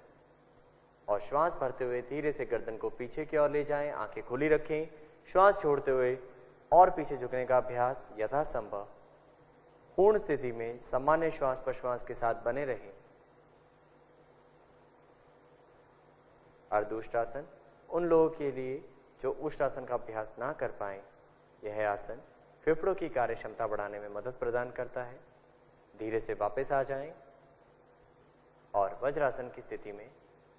और श्वास भरते हुए धीरे से गर्दन को पीछे की ओर ले जाएं। आंखें खुली रखें। श्वास छोड़ते हुए और पीछे झुकने का अभ्यास यथासंभव पूर्ण स्थिति में सामान्य श्वास प्रश्वास के साथ बने रहें। अर्धउष्ट्रासन उन लोगों के लिए जो उष्ट्रासन का अभ्यास ना कर पाए, यह आसन फेफड़ों की कार्य क्षमता बढ़ाने में मदद प्रदान करता है। धीरे से वापस आ जाएं और वज्रासन की स्थिति में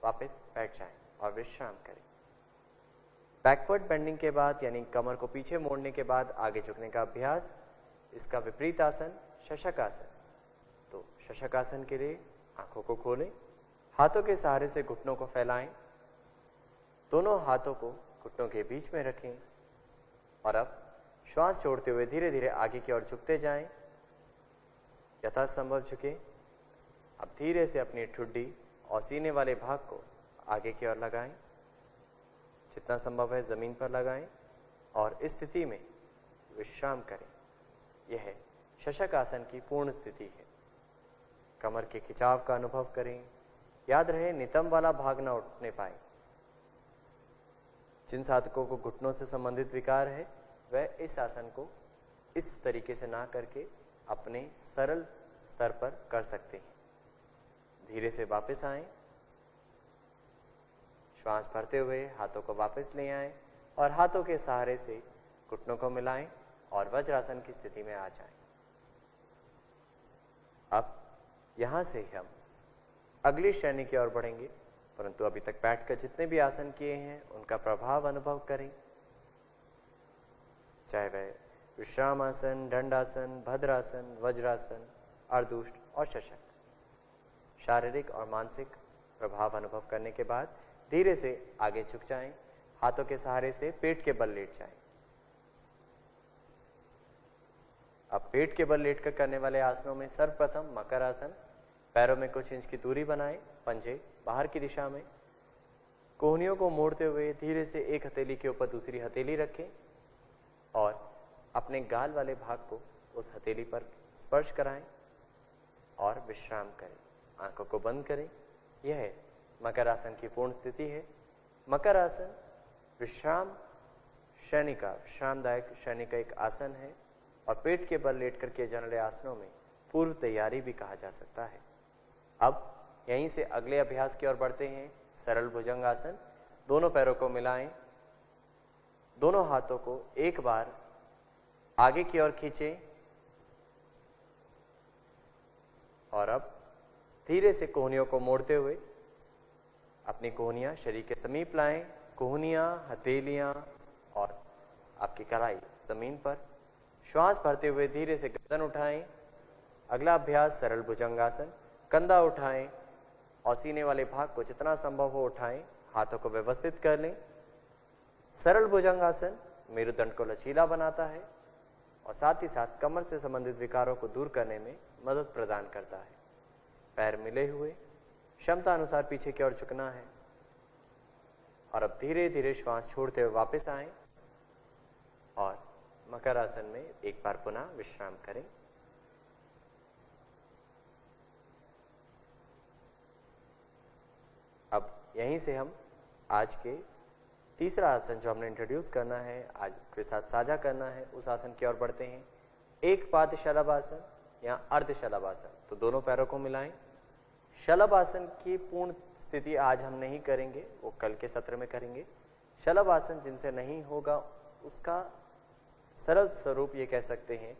वापस बैठ जाएं और विश्राम करें। बैकवर्ड बेंडिंग के बाद यानी कमर को पीछे मोड़ने के बाद आगे झुकने का अभ्यास, इसका विपरीत आसन शशक आसन। तो शशक आसन के लिए आंखों को खोलें, हाथों के सहारे से घुटनों को फैलाएं, दोनों हाथों को घुटनों के बीच में रखें और अब श्वास छोड़ते हुए धीरे धीरे आगे की ओर झुकते जाएं। यथासंभव झुकें। अब धीरे से अपनी ठुड्डी और सीने वाले भाग को आगे की ओर लगाएं, जितना संभव है जमीन पर लगाएं और इस स्थिति में विश्राम करें। यह शशक आसन की पूर्ण स्थिति है। कमर के खिंचाव का अनुभव करें। याद रहे नितंब वाला भाग न उठने पाए। जिन साधकों को घुटनों से संबंधित विकार है वह इस आसन को इस तरीके से ना करके अपने सरल स्तर पर कर सकते हैं। धीरे से वापस आएं। श्वास भरते हुए हाथों को वापस ले आएं और हाथों के सहारे से घुटनों को मिलाएं और वज्रासन की स्थिति में आ जाएं। अब यहां से हम अगली श्रेणी की ओर बढ़ेंगे, परंतु अभी तक बैठकर जितने भी आसन किए हैं उनका प्रभाव अनुभव करें। चाहे वह विश्राम आसन, दंडासन, भद्रासन, वज्रासन, अर्धउष्ट और शशक। शारीरिक और मानसिक प्रभाव अनुभव करने के बाद धीरे से आगे झुक जाएं। हाथों के सहारे से पेट के बल लेट जाएं। अब पेट के बल लेटकर करने वाले आसनों में सर्वप्रथम मकर आसन। पैरों में कुछ इंच की दूरी बनाएं, पंजे बाहर की दिशा में, कोहनियों को मोड़ते हुए धीरे से एक हथेली के ऊपर दूसरी हथेली रखें और अपने गाल वाले भाग को उस हथेली पर स्पर्श कराएं और विश्राम करें। आंखों को बंद करें। यह मकर आसन की पूर्ण स्थिति है। मकर आसन विश्राम श्रेणी का, विश्रामदायक श्रेणी का एक आसन है और पेट के बल लेटकर किए जाने वाले आसनों में पूर्व तैयारी भी कहा जा सकता है। अब यहीं से अगले अभ्यास की ओर बढ़ते हैं। सरल भुजंग आसन। दोनों पैरों को मिलाएं, दोनों हाथों को एक बार आगे की ओर खींचें और अब धीरे से कोहनियों को मोड़ते हुए अपनी कोहनियां शरीर के समीप लाएं। कोहनियां, हथेलियां और आपकी कलाई जमीन पर। श्वास भरते हुए धीरे से गर्दन उठाएं। अगला अभ्यास सरल भुजंगासन। कंधा उठाएं और सीने वाले भाग को जितना संभव हो उठाएं। हाथों को व्यवस्थित कर लें। सरल भुजंगासन मेरुदंड को लचीला बनाता है और साथ ही साथ कमर से संबंधित विकारों को दूर करने में मदद प्रदान करता है। पैर मिले हुए, क्षमता अनुसार पीछे की ओर झुकना है और अब धीरे धीरे श्वास छोड़ते हुए वापस आएं और मकर आसन में एक बार पुनः विश्राम करें। अब यहीं से हम आज के तीसरा आसन जो हमने इंट्रोड्यूस करना है, आज के साथ साझा करना है, उस आसन की ओर बढ़ते हैं। एक पाद शलभ आसन या अर्ध शलभ आसन। तो दोनों पैरों को मिलाएं। शलभ आसन की पूर्ण स्थिति आज हम नहीं करेंगे, वो कल के सत्र में करेंगे। शलभ आसन जिनसे नहीं होगा उसका सरल स्वरूप ये कह सकते हैं,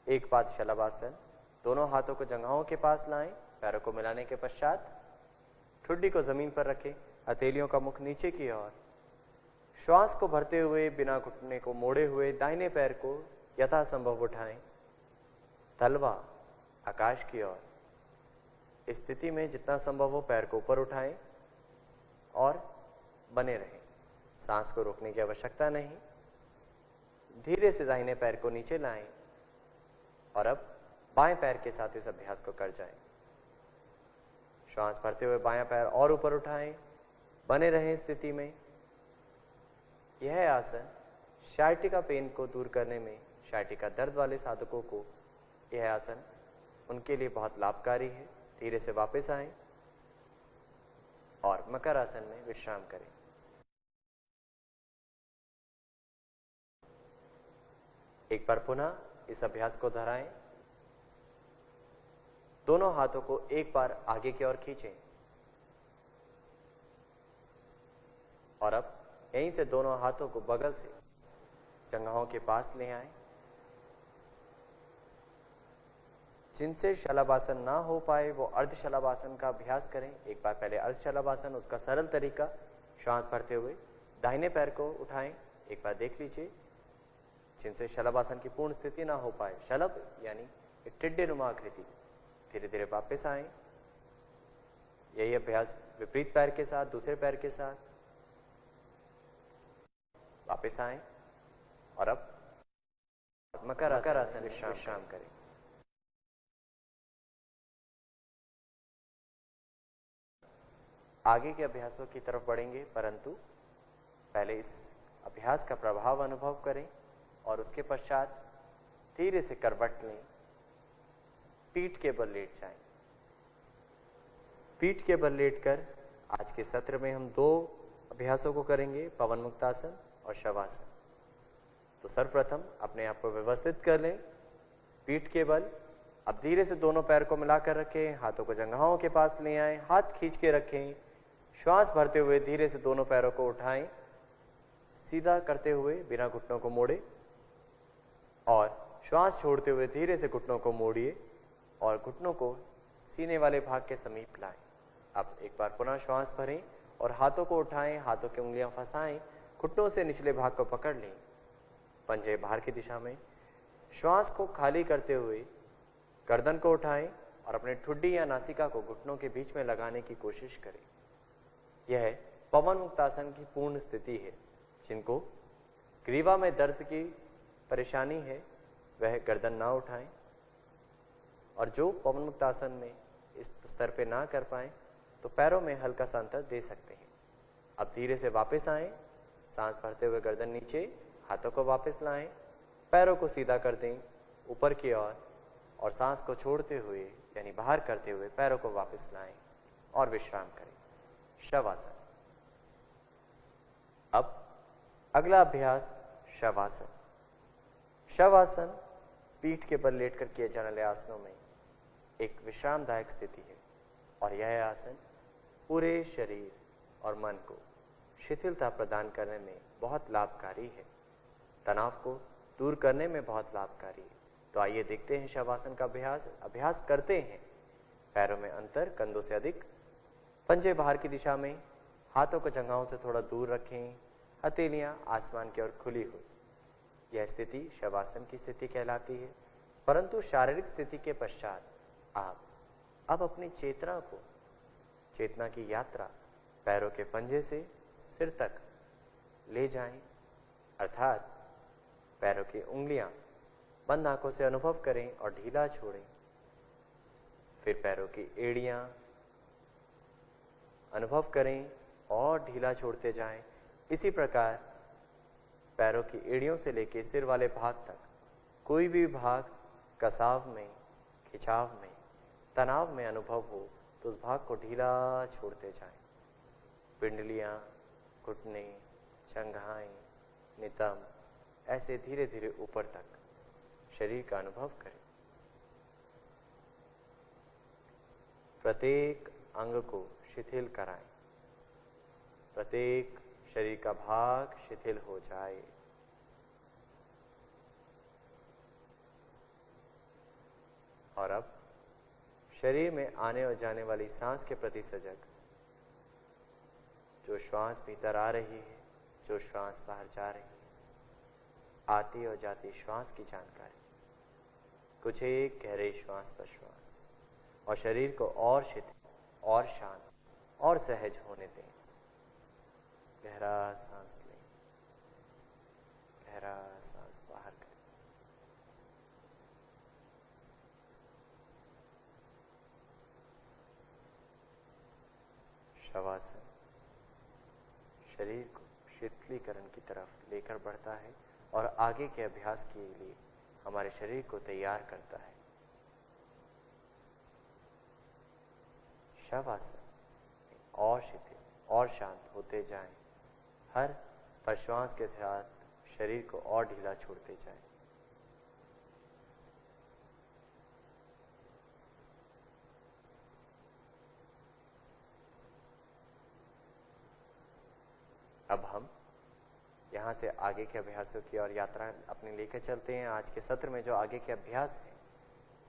एक पाद शलभ आसन। दोनों हाथों को जंघाओं के पास लाएं, पैरों को मिलाने के पश्चात ठुड्डी को जमीन पर रखें, हथेलियों का मुख नीचे की ओर। श्वास को भरते हुए बिना घुटने को मोड़े हुए दाहिने पैर को यथासंभव उठाएं, तलवा आकाश की ओर। इस स्थिति में जितना संभव हो पैर को ऊपर उठाएं और बने रहें। सांस को रोकने की आवश्यकता नहीं। धीरे से दाहिने पैर को नीचे लाएं और अब बाएं पैर के साथ इस अभ्यास को कर जाएं। श्वास भरते हुए बायां पैर और ऊपर उठाएं, बने रहें इस स्थिति में। यह आसन शायटिका पेन को दूर करने में, शायटिका दर्द वाले साधकों को यह आसन उनके लिए बहुत लाभकारी है। धीरे से वापस आएं और मकर आसन में विश्राम करें। एक बार पुनः इस अभ्यास को दोहराएं। दोनों हाथों को एक बार आगे की ओर खींचें और अब यहीं से दोनों हाथों को बगल से जंघाओं के पास ले आएं। जिनसे शलभासन ना हो पाए वो अर्ध शलभासन का अभ्यास करें। एक बार पहले अर्ध शलभासन, उसका सरल तरीका, श्वास भरते हुए दाहिने पैर को उठाएं। एक बार देख लीजिए। जिनसे शलभासन की पूर्ण स्थिति ना हो पाए, शलभ यानी एक टिड्डे नुमा आकृति, धीरे धीरे वापस आएं। यही अभ्यास विपरीत पैर के साथ, दूसरे पैर के साथ वापस आएं और अब मकर आसन विश्राम करें। आगे के अभ्यासों की तरफ बढ़ेंगे, परंतु पहले इस अभ्यास का प्रभाव अनुभव करें और उसके पश्चात धीरे से करवट लें, पीठ के बल लेट जाएं। पीठ के बल लेटकर आज के सत्र में हम दो अभ्यासों को करेंगे, पवन मुक्तासन और शवासन। तो सर्वप्रथम अपने आप को व्यवस्थित कर लें, पीठ के बल। अब धीरे से दोनों पैर को मिलाकर रखें, हाथों को जंघाओं के पास ले आएं, हाथ खींच के रखें। श्वास भरते हुए धीरे से दोनों पैरों को उठाएं, सीधा करते हुए बिना घुटनों को मोड़े, और श्वास छोड़ते हुए धीरे से घुटनों को मोड़िए और घुटनों को सीने वाले भाग के समीप लाएं। अब एक बार पुनः श्वास भरें और हाथों को उठाएं, हाथों की उंगलियां फंसाएं, घुटनों से निचले भाग को पकड़ लें, पंजे बाहर की दिशा में। श्वास को खाली करते हुए गर्दन को उठाएं और अपने ठुड्डी या नासिका को घुटनों के बीच में लगाने की कोशिश करें। यह पवन मुक्तासन की पूर्ण स्थिति है। जिनको ग्रीवा में दर्द की परेशानी है वह गर्दन ना उठाएं, और जो पवन मुक्तासन में इस स्तर पे ना कर पाए तो पैरों में हल्का सा अंतर दे सकते हैं। अब धीरे से वापस आएं, सांस भरते हुए गर्दन नीचे, हाथों को वापस लाएं, पैरों को सीधा कर दें ऊपर की ओर, और सांस को छोड़ते हुए यानी बाहर करते हुए पैरों को वापस लाएं और विश्राम करें। शवासन। अब अगला अभ्यास शवासन। शवासन पीठ के बल लेटकर किए जाने वाले आसनों में एक विश्रामदायक स्थिति है, और यह आसन पूरे शरीर और मन को शिथिलता प्रदान करने में बहुत लाभकारी है, तनाव को दूर करने में बहुत लाभकारी है। तो आइए देखते हैं शवासन का अभ्यास करते हैं। पैरों में अंतर कंधों से अधिक, पंजे बाहर की दिशा में, हाथों को जंघाओं से थोड़ा दूर रखें, हथेलियां आसमान की ओर खुली हुई। यह स्थिति शवासन की स्थिति कहलाती है। परंतु शारीरिक स्थिति के पश्चात आप अब अपनी चेतना की यात्रा पैरों के पंजे से सिर तक ले जाएं, अर्थात पैरों की उंगलियां बंद आंखों से अनुभव करें और ढीला छोड़ें। फिर पैरों की एड़ियां अनुभव करें और ढीला छोड़ते जाएं। इसी प्रकार पैरों की एड़ियों से लेकर सिर वाले भाग तक कोई भी भाग कसाव में, खिंचाव में, तनाव में अनुभव हो तो उस भाग को ढीला छोड़ते जाएं। पिंडलियां, घुटने, जंघाएं, नितंब ऐसे धीरे धीरे ऊपर तक शरीर का अनुभव करें। प्रत्येक अंग को शिथिल कराएं, प्रत्येक शरीर का भाग शिथिल हो जाए। और अब शरीर में आने और जाने वाली सांस के प्रति सजग, जो श्वास भीतर आ रही है, जो श्वास बाहर जा रही है, आती और जाती श्वास की जानकारी। कुछ एक गहरे श्वास प्रश्वास और शरीर को और शिथिल और शांत और सहज होने दें। गहरा सांस लें, गहरा सांस बाहर करें। शवासन शरीर को शिथिलीकरण की तरफ लेकर बढ़ता है और आगे के अभ्यास के लिए हमारे शरीर को तैयार करता है। शवासन और शिथिल और शांत होते जाएं। हर प्रश्वास के साथ शरीर को और ढीला छोड़ते जाएं। अब हम यहाँ से आगे के अभ्यासों की और यात्रा अपने लेकर चलते हैं। आज के सत्र में जो आगे के अभ्यास हैं,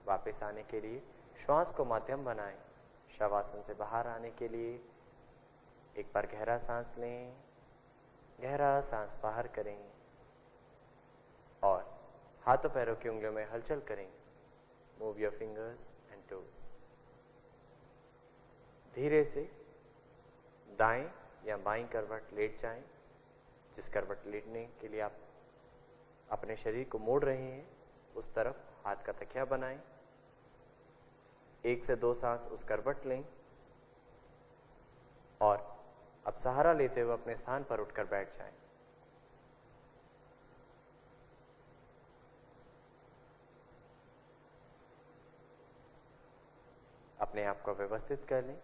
वापस आने के लिए श्वास को माध्यम बनाएं। शवासन से बाहर आने के लिए एक बार गहरा सांस लें, गहरा सांस बाहर करें और हाथों पैरों की उंगलियों में हलचल करें। Move your fingers and toes. धीरे से दाएं या बाईं करवट लेट जाएं। जिस करवट लेटने के लिए आप अपने शरीर को मोड़ रहे हैं, उस तरफ हाथ का तकिया बनाएं। 1 से 2 सांस उस करवट लें और अब सहारा लेते हुए अपने स्थान पर उठकर बैठ जाएं। अपने आप को व्यवस्थित कर लें।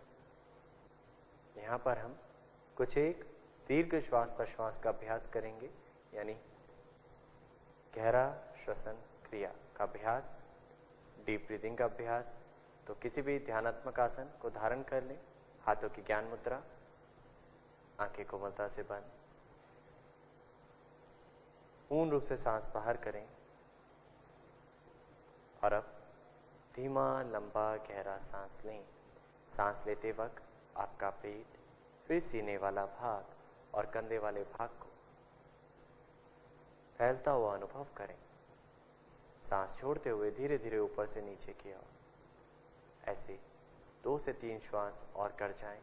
यहां पर हम कुछ एक दीर्घ श्वास प्रश्वास का अभ्यास करेंगे, यानी गहरा श्वसन क्रिया का अभ्यास, डीप ब्रीदिंग का अभ्यास। तो किसी भी ध्यानात्मक आसन को धारण कर लें। हाथों की ज्ञान मुद्रा, आंखें कोमलता से बंद। पूर्ण रूप से सांस बाहर करें और अब धीमा लंबा गहरा सांस लें। सांस लेते वक्त आपका पेट, फिर सीने वाला भाग और कंधे वाले भाग को फैलता हुआ अनुभव करें। सांस छोड़ते हुए धीरे धीरे ऊपर से नीचे की ओर ऐसे 2 से 3 श्वास और कर जाएं।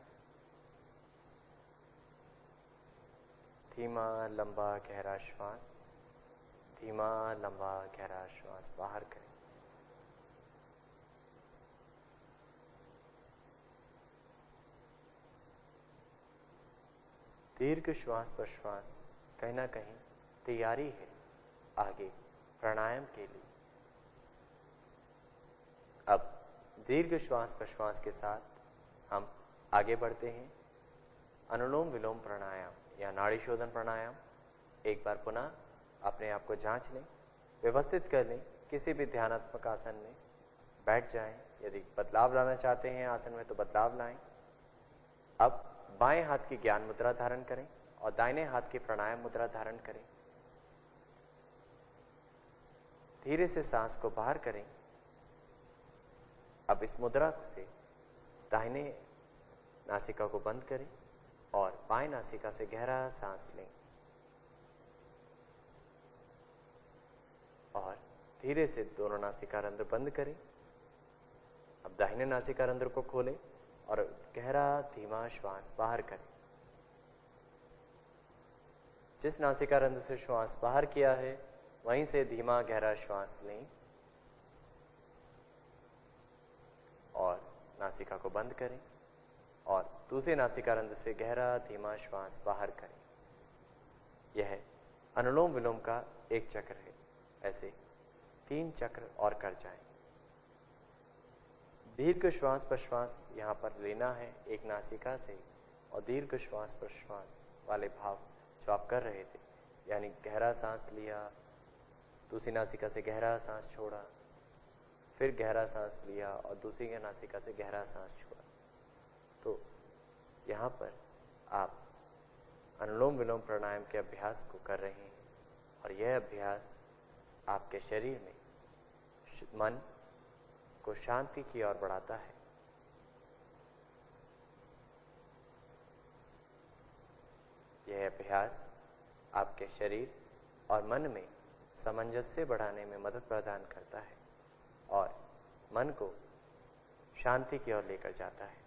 धीमा लंबा गहरा श्वास, धीमा लंबा गहरा श्वास बाहर करें। दीर्घ श्वास प्रश्वास कहीं ना कहीं तैयारी है आगे प्राणायाम के लिए। अब दीर्घ श्वास प्रश्वास के साथ हम आगे बढ़ते हैं। अनुलोम विलोम प्राणायाम या नाड़ी शोधन प्राणायाम। एक बार पुनः अपने आप को जांच लें, व्यवस्थित कर लें। किसी भी ध्यानात्मक आसन में बैठ जाएं। यदि बदलाव लाना चाहते हैं आसन में तो बदलाव लाएं। अब बाएं हाथ की ज्ञान मुद्रा धारण करें और दाहिने हाथ की प्राणायाम मुद्रा धारण करें। धीरे से सांस को बाहर करें। अब इस मुद्रा से दाहिने नासिका को बंद करें और बाएं नासिका से गहरा सांस लें और धीरे से दोनों नासिका रंध्र बंद करें। अब दाहिने नासिका रंध्र को खोलें और गहरा धीमा श्वास बाहर करें। जिस नासिका रंध्र से श्वास बाहर किया है वहीं से धीमा गहरा श्वास लें और नासिका को बंद करें और दूसरे नासिका रंध्र से गहरा धीमा श्वास बाहर करें। यह अनुलोम विलोम का एक चक्र है। ऐसे 3 चक्र और कर जाएं। दीर्घ श्वास प्रश्वास यहाँ पर लेना है एक नासिका से और दीर्घ श्वास प्रश्वास वाले भाव जो आप कर रहे थे, यानी गहरा सांस लिया, दूसरी नासिका से गहरा सांस छोड़ा, फिर गहरा सांस लिया और दूसरी नासिका से गहरा सांस छोड़ा। तो यहाँ पर आप अनुलोम विलोम प्राणायाम के अभ्यास को कर रहे हैं और यह अभ्यास आपके शरीर में मन को शांति की ओर बढ़ाता है। अभ्यास आपके शरीर और मन में सामंजस्य बढ़ाने में मदद प्रदान करता है और मन को शांति की ओर लेकर जाता है।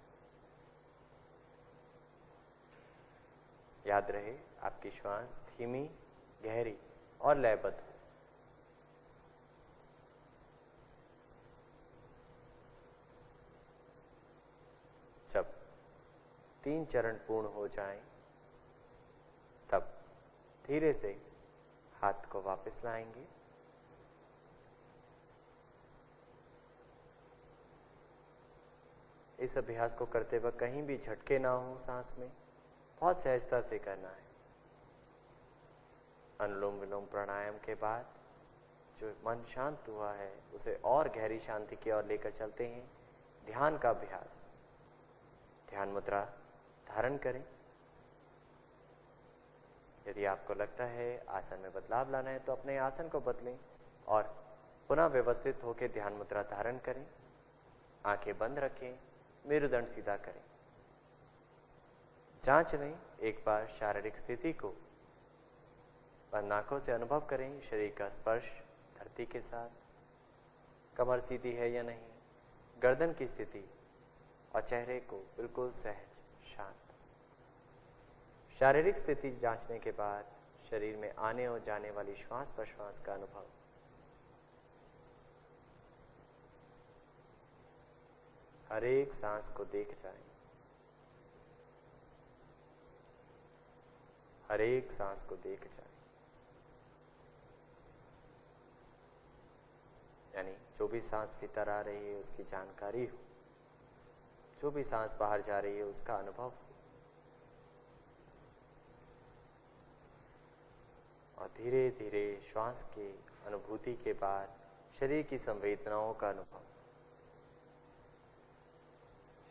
याद रहे, आपकी श्वास धीमी, गहरी और लयबद्ध हो। जब 3 चरण पूर्ण हो जाएं, तब धीरे से हाथ को वापस लाएंगे। इस अभ्यास को करते वक्त कहीं भी झटके ना हो, सांस में बहुत सहजता से करना है। अनुलोम विलोम प्राणायाम के बाद जो मन शांत हुआ है उसे और गहरी शांति की ओर लेकर चलते हैं। ध्यान का अभ्यास, ध्यान मुद्रा धारण करें। यदि आपको लगता है आसन में बदलाव लाना है तो अपने आसन को बदलें और पुनः व्यवस्थित होकर ध्यान मुद्रा धारण करें। आंखें बंद रखें, मेरुदंड सीधा करें। जांच लें एक बार शारीरिक स्थिति को। बंद आंखों से अनुभव करें शरीर का स्पर्श धरती के साथ, कमर सीधी है या नहीं, गर्दन की स्थिति और चेहरे को बिल्कुल सहज शांत। शारीरिक स्थिति जांचने के बाद शरीर में आने और जाने वाली श्वास प्रश्वास का अनुभव। हर एक सांस को देख जाएं, हर एक सांस को देख जाएं। यानी जो भी सांस भीतर आ रही है उसकी जानकारी हो, जो भी सांस बाहर जा रही है उसका अनुभव हो। और धीरे धीरे श्वास की अनुभूति के बाद शरीर की संवेदनाओं का अनुभव।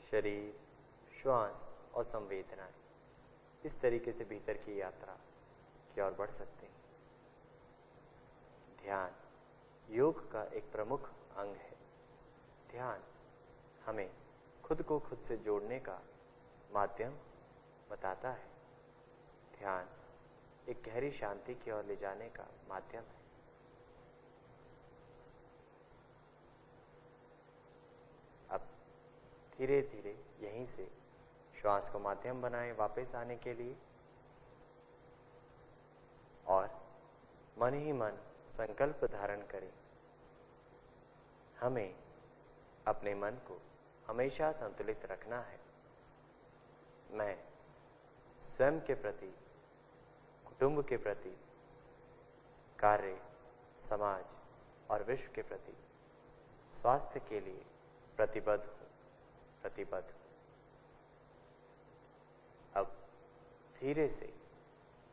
शरीर, श्वास और संवेदनाएं, इस तरीके से भीतर की यात्रा की ओर बढ़ सकते हैं। ध्यान योग का एक प्रमुख अंग है। ध्यान हमें खुद को खुद से जोड़ने का माध्यम बताता है। ध्यान एक गहरी शांति की ओर ले जाने का माध्यम है। अब धीरे धीरे यहीं से श्वास को माध्यम बनाएं वापस आने के लिए और मन ही मन संकल्प धारण करें। हमें अपने मन को हमेशा संतुलित रखना है। मैं स्वयं के प्रति, कुटुंब के प्रति, कार्य, समाज और विश्व के प्रति स्वास्थ्य के लिए प्रतिबद्ध हूं, प्रतिबद्ध हूं। अब धीरे से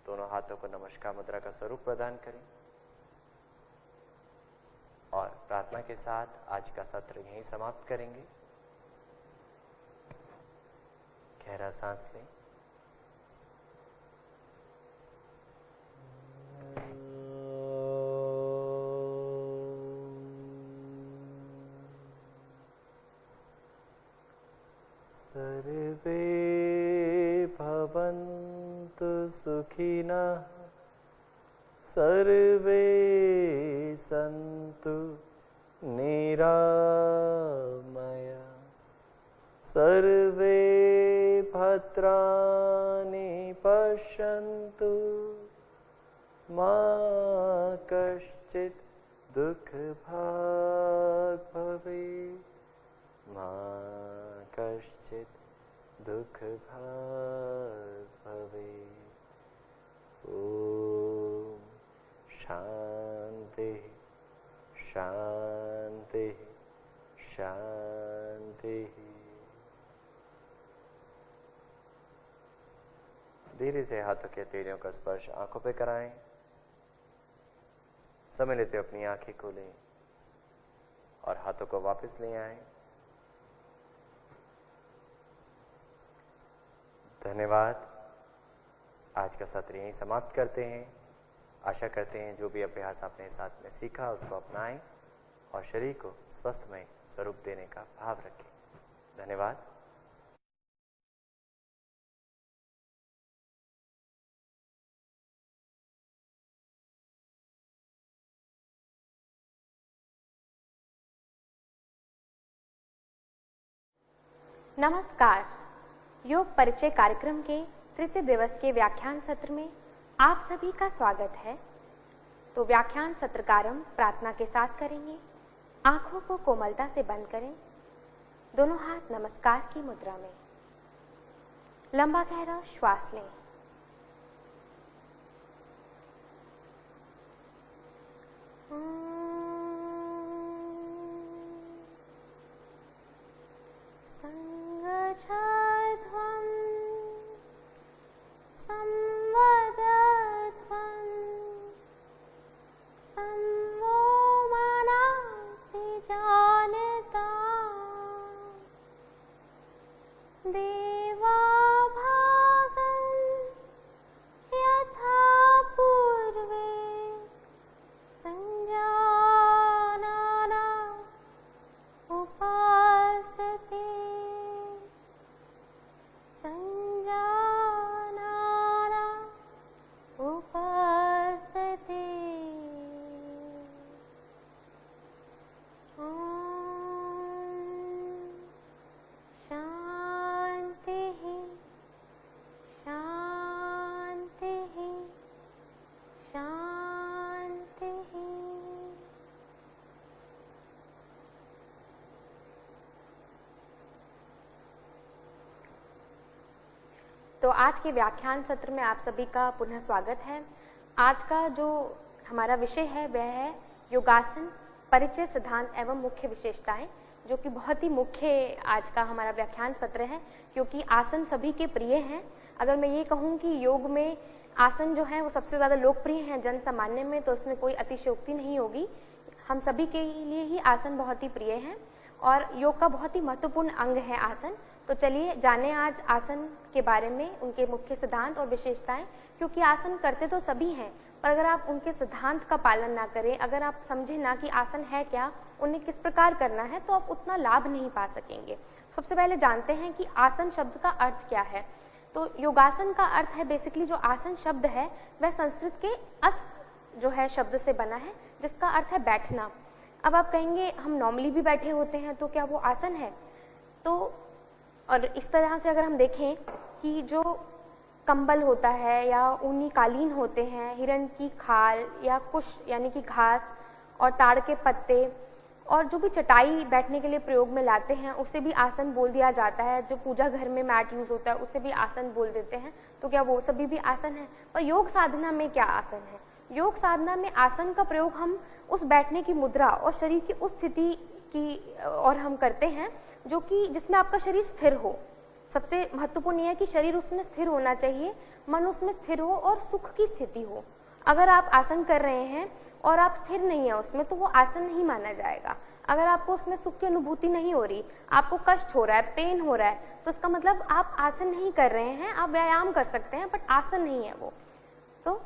दोनों हाथों को नमस्कार मुद्रा का स्वरूप प्रदान करें और प्रार्थना के साथ आज का सत्र यहीं समाप्त करेंगे। गहरा सांस लें। सर्वे भवन्तु सुखिनः, सर्वे सन्तु निरामया, सर्वे भद्राणि पश्यन्तु, मा कश्चित् दुःखभाग् भवेत्, मा कश्चित् दुःखभाग् भवेत्। ओम शांति शांति शांति। धीरे से हाथों के हथेलियों का स्पर्श आंखों पे कराएं। समय लेते अपनी आंखें खोलें और हाथों को वापस ले आएं। धन्यवाद। आज का सत्र यहीं समाप्त करते हैं। आशा करते हैं जो भी अभ्यास आपने साथ में सीखा उसको अपनाएं और शरीर को स्वस्थमय स्वरूप देने का भाव रखें। धन्यवाद। नमस्कार। योग परिचय कार्यक्रम के तृतीय दिवस के व्याख्यान सत्र में आप सभी का स्वागत है। तो व्याख्यान सत्र का आरंभ प्रार्थना के साथ करेंगे। आंखों को कोमलता से बंद करें, दोनों हाथ नमस्कार की मुद्रा में। लंबा गहरा श्वास लें। संगच्छध्वं संवदध्वं संवो मनसि जानता देवाभागं यथा पूर्वे संजानना उपासते संजानना उपासते। शांति शांति शांति। तो आज के व्याख्यान सत्र में आप सभी का पुनः स्वागत है। आज का जो हमारा विषय है वह है योगासन, परिचय, सिद्धांत एवं मुख्य विशेषताएं, जो कि बहुत ही मुख्य आज का हमारा व्याख्यान सत्र है, क्योंकि आसन सभी के प्रिय हैं। अगर मैं ये कहूँ कि योग में आसन जो है वो सबसे ज़्यादा लोकप्रिय हैं जन सामान्य में, तो उसमें कोई अतिशयोक्ति नहीं होगी। हम सभी के लिए ही आसन बहुत ही प्रिय हैं और योग का बहुत ही महत्वपूर्ण अंग है आसन। तो चलिए जाने आज आसन के बारे में, उनके मुख्य सिद्धांत और विशेषताएं, क्योंकि आसन करते तो सभी हैं, पर अगर आप उनके सिद्धांत का पालन ना करें, अगर आप समझें ना कि आसन है क्या, उन्हें किस प्रकार करना है, तो आप उतना लाभ नहीं पा सकेंगे। सबसे पहले जानते हैं कि आसन शब्द का अर्थ क्या है। तो योगासन का अर्थ है, बेसिकली जो आसन शब्द है वह संस्कृत के अस जो है शब्द से बना है, जिसका अर्थ है बैठना। अब आप कहेंगे हम नॉर्मली भी बैठे होते हैं, तो क्या वो आसन है? तो और इस तरह से अगर हम देखें कि जो कंबल होता है या ऊनी कालीन होते हैं, हिरण की खाल या कुश यानी कि घास और ताड़ के पत्ते और जो भी चटाई बैठने के लिए प्रयोग में लाते हैं, उसे भी आसन बोल दिया जाता है। जो पूजा घर में मैट यूज होता है उसे भी आसन बोल देते हैं। तो क्या वो सभी भी आसन है? पर योग साधना में क्या आसन है? योग साधना में आसन का प्रयोग हम उस बैठने की मुद्रा और शरीर की उस स्थिति की और हम करते हैं जो कि जिसमें आपका शरीर स्थिर हो। सबसे महत्वपूर्ण यह है कि शरीर उसमें स्थिर होना चाहिए, मन उसमें स्थिर हो और सुख की स्थिति हो। अगर आप आसन कर रहे हैं और आप स्थिर नहीं है उसमें, तो वो आसन नहीं माना जाएगा। अगर आपको उसमें सुख की अनुभूति नहीं हो रही, आपको कष्ट हो रहा है, पेन हो रहा है, तो इसका मतलब आप आसन नहीं कर रहे हैं। आप व्यायाम कर सकते हैं बट आसन नहीं है वो। तो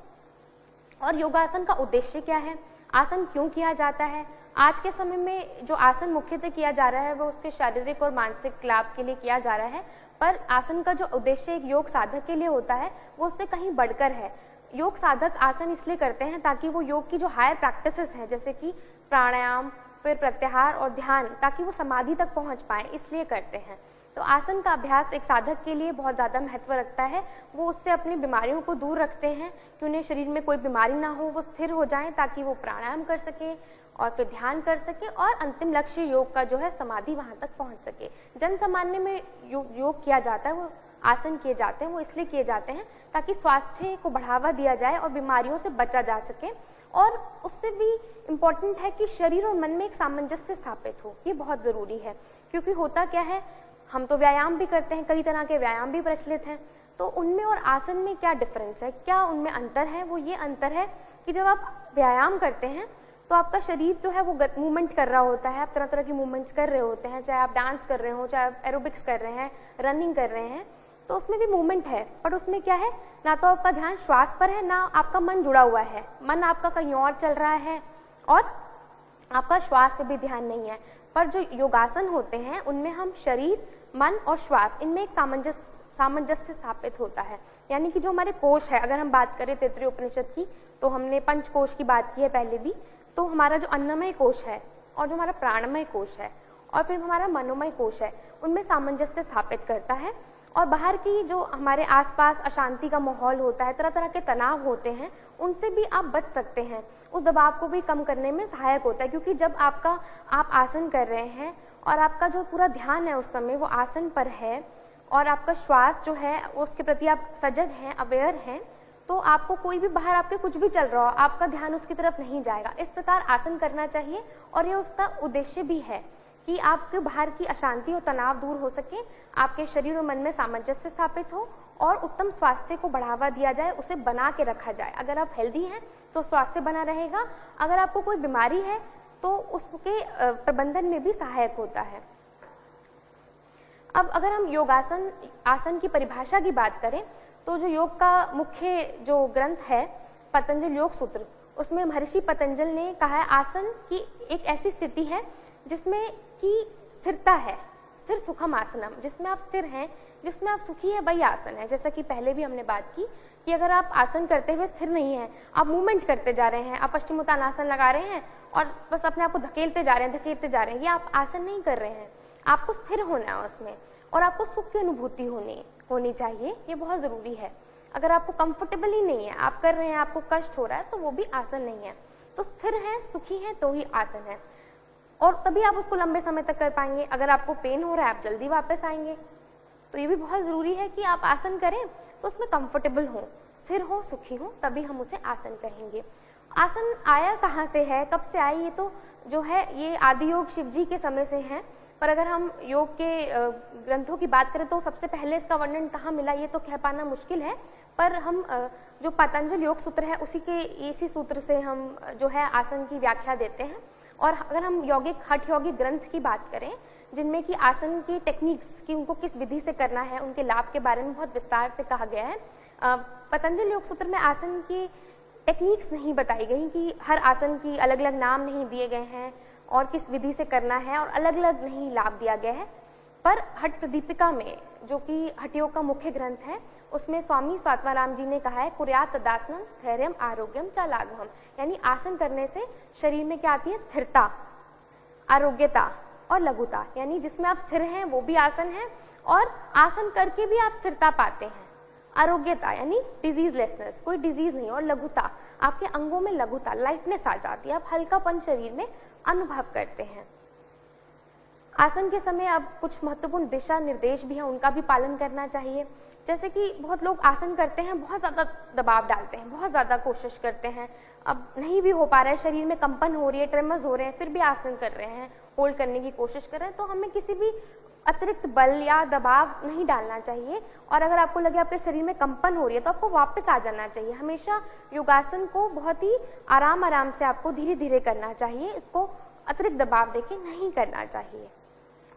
और योगासन का उद्देश्य क्या है? आसन क्यों किया जाता है? आज के समय में जो आसन मुख्यतः किया जा रहा है वो उसके शारीरिक और मानसिक लाभ के लिए किया जा रहा है, पर आसन का जो उद्देश्य एक योग साधक के लिए होता है वो उससे कहीं बढ़कर है। योग साधक आसन इसलिए करते हैं ताकि वो योग की जो हायर प्रैक्टिसेस हैं, जैसे कि प्राणायाम, फिर प्रत्याहार और ध्यान, ताकि वो समाधि तक पहुंच पाए, इसलिए करते हैं। तो आसन का अभ्यास एक साधक के लिए बहुत ज़्यादा महत्व रखता है। वो उससे अपनी बीमारियों को दूर रखते हैं कि उन्हें शरीर में कोई बीमारी ना हो, वो स्थिर हो जाएं ताकि वो प्राणायाम कर सके और फिर ध्यान कर सके और अंतिम लक्ष्य योग का जो है समाधि वहाँ तक पहुँच सके। जन सामान्य में योग किया जाता है, वो आसन किए जाते हैं, वो इसलिए किए जाते हैं ताकि स्वास्थ्य को बढ़ावा दिया जाए और बीमारियों से बचा जा सके। और उससे भी इम्पॉर्टेंट है कि शरीर और मन में एक सामंजस्य स्थापित हो। ये बहुत ज़रूरी है, क्योंकि होता क्या है, हम तो व्यायाम भी करते हैं, कई तरह के व्यायाम भी प्रचलित हैं, तो उनमें और आसन में क्या डिफरेंस है, क्या उनमें अंतर है? वो ये अंतर है कि जब आप व्यायाम करते हैं तो आपका शरीर जो है वो मूवमेंट कर रहा होता है, आप तरह तरह की मूवमेंट्स कर रहे होते हैं, चाहे आप डांस कर रहे हो, चाहे आप एरोबिक्स कर रहे हैं, रनिंग कर रहे हैं, तो उसमें भी मूवमेंट है। पर उसमें क्या है, ना तो आपका ध्यान श्वास पर है, ना आपका मन जुड़ा हुआ है, मन आपका कहीं और चल रहा है और आपका श्वास पे भी ध्यान नहीं है। पर जो योगासन होते हैं उनमें हम शरीर, मन और श्वास, इनमें एक सामंजस्य स्थापित होता है। यानी कि जो हमारे कोश है, अगर हम बात करें तैत्तिरीय उपनिषद की, तो हमने पंचकोश की बात की है पहले भी, तो हमारा जो अन्नमय कोश है और जो हमारा प्राणमय कोश है और फिर हमारा मनोमय कोश है, उनमें सामंजस्य स्थापित करता है। और बाहर की जो हमारे आसपास अशांति का माहौल होता है, तरह तरह के तनाव होते हैं, उनसे भी आप बच सकते हैं। उस दबाव को भी कम करने में सहायक होता है, क्योंकि जब आप आसन कर रहे हैं और आपका जो पूरा ध्यान है उस समय वो आसन पर है और आपका श्वास जो है उसके प्रति आप सजग हैं, अवेयर हैं, तो आपको कोई भी बाहर आपके कुछ भी चल रहा हो, आपका ध्यान उसकी तरफ नहीं जाएगा। इस प्रकार आसन करना चाहिए और ये उसका उद्देश्य भी है कि आपके बाहर की अशांति और तनाव दूर हो सके, आपके शरीर और मन में सामंजस्य स्थापित हो और उत्तम स्वास्थ्य को बढ़ावा दिया जाए, उसे बना के रखा जाए। अगर आप हेल्दी हैं तो स्वास्थ्य बना रहेगा, अगर आपको कोई बीमारी है तो उसके प्रबंधन में भी सहायक होता है। अब अगर हम योगासन आसन की परिभाषा की बात करें तो जो योग का मुख्य जो ग्रंथ है पतंजलि योग सूत्र, उसमें महर्षि पतंजलि ने कहा है आसन की एक ऐसी स्थिति है जिसमें की स्थिरता है, स्थिर सुखम आसनम, जिसमें आप स्थिर हैं, जिसमें आप सुखी है, वही आसन है। जैसा कि पहले भी हमने बात की कि अगर आप आसन करते हुए स्थिर नहीं हैं, आप मूवमेंट करते जा रहे हैं, आप पश्चिमोत्तानासन लगा रहे हैं और बस अपने आप को धकेलते जा रहे हैं, ये आप आसन नहीं कर रहे हैं। आपको स्थिर होना है उसमें और आपको सुख की अनुभूति होनी चाहिए, ये बहुत जरूरी है। अगर आपको कंफर्टेबल ही नहीं है, आप कर रहे हैं, आपको कष्ट हो रहा है, तो वो भी आसन नहीं है। तो स्थिर है, सुखी है, तो ही आसन है और तभी आप उसको लंबे समय तक कर पाएंगे। अगर आपको पेन हो रहा है, आप जल्दी वापस आएंगे। तो ये भी बहुत जरूरी है कि आप आसन करें तो उसमें कंफर्टेबल हो, स्थिर हो, सुखी हो, तभी हम उसे आसन कहेंगे। आसन आया कहाँ से है, कब से आई, ये तो जो है ये आदि योग शिव जी के समय से है। पर अगर हम योग के ग्रंथों की बात करें तो सबसे पहले इसका वर्णन कहाँ मिला ये तो कह पाना मुश्किल है। पर हम जो पतंजलि योग सूत्र है इसी सूत्र से हम जो है आसन की व्याख्या देते हैं। और अगर हम यौगिक हठ यौगिक ग्रंथ की बात करें जिनमें कि आसन की टेक्निक्स की उनको किस विधि से करना है, उनके लाभ के बारे में बहुत विस्तार से कहा गया है। पतंजलि योग सूत्र में आसन की टेक्निक्स नहीं बताई गई कि हर आसन की अलग अलग नाम नहीं दिए गए हैं और किस विधि से करना है और अलग अलग नहीं लाभ दिया गया है। पर हठ प्रदीपिका में जो कि हठ योग का मुख्य ग्रंथ है उसमें स्वामी स्वात्माराम जी ने कहा है कुर्यात तदासनं स्थैर्यम आरोग्यम च लाघवम, यानी आसन करने से शरीर में क्या आती है, स्थिरता, आरोग्यता और लघुता, यानी जिसमें आप स्थिर हैं वो भी आसन है और आसन करके भी आप स्थिरता पाते हैं। आरोग्यता यानी डिजीजलेसनेस, कोई डिजीज नहीं, और लघुता, आपके अंगों में लघुता, लाइटनेस आ जाती है, आप हल्कापन शरीर में अनुभव करते हैं। आसन के समय अब कुछ महत्वपूर्ण दिशा निर्देश भी हैं, उनका भी पालन करना चाहिए। जैसे कि बहुत लोग आसन करते हैं, बहुत ज़्यादा दबाव डालते हैं, बहुत ज़्यादा कोशिश करते हैं, अब नहीं भी हो पा रहा है, शरीर में कंपन हो रही है, ट्रेमर्स हो रहे हैं, फिर भी आसन कर रहे हैं, होल्ड करने की कोशिश कर रहे हैं, तो हमें किसी भी अतिरिक्त बल या दबाव नहीं डालना चाहिए। और अगर आपको लगे आपके शरीर में कंपन हो रही है तो आपको वापस आ जाना चाहिए। हमेशा योगासन को बहुत ही आराम से आपको धीरे धीरे करना चाहिए, इसको अतिरिक्त दबाव देके नहीं करना चाहिए।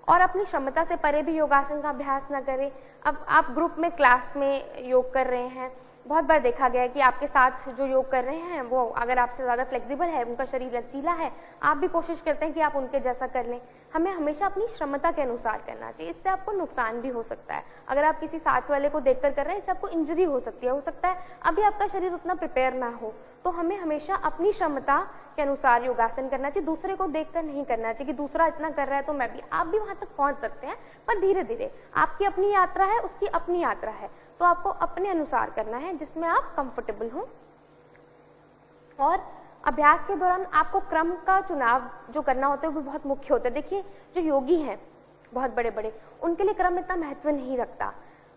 और अपनी क्षमता से परे भी योगासन का अभ्यास न करें। अब आप ग्रुप में क्लास में योग कर रहे हैं, बहुत बार देखा गया है कि आपके साथ जो योग कर रहे हैं वो अगर आपसे ज़्यादा फ्लेक्सिबल है, उनका शरीर लचीला है, आप भी कोशिश करते हैं कि आप उनके जैसा कर लें। हमें हमेशा अपनी क्षमता के अनुसार करना चाहिए, इससे आपको नुकसान भी हो सकता है। अगर आप किसी साथ वाले को देखकर कर रहे हैं, इससे आपको इंजरी हो सकती है, हो सकता है अभी आपका शरीर उतना प्रिपेयर ना हो। तो हमें हमेशा अपनी क्षमता के अनुसार योगासन करना चाहिए, दूसरे को देखकर नहीं करना चाहिए कि दूसरा इतना कर रहा है तो मैं भी। आप भी वहां तक पहुंच सकते हैं पर धीरे धीरे, आपकी अपनी यात्रा है, उसकी अपनी यात्रा है, तो आपको अपने अनुसार करना है जिसमें आप कंफर्टेबल हो। और अभ्यास के दौरान आपको क्रम का चुनाव जो करना होता है वो भी बहुत मुख्य होता है। देखिए जो योगी हैं बहुत बड़े बड़े, उनके लिए क्रम इतना महत्व नहीं रखता,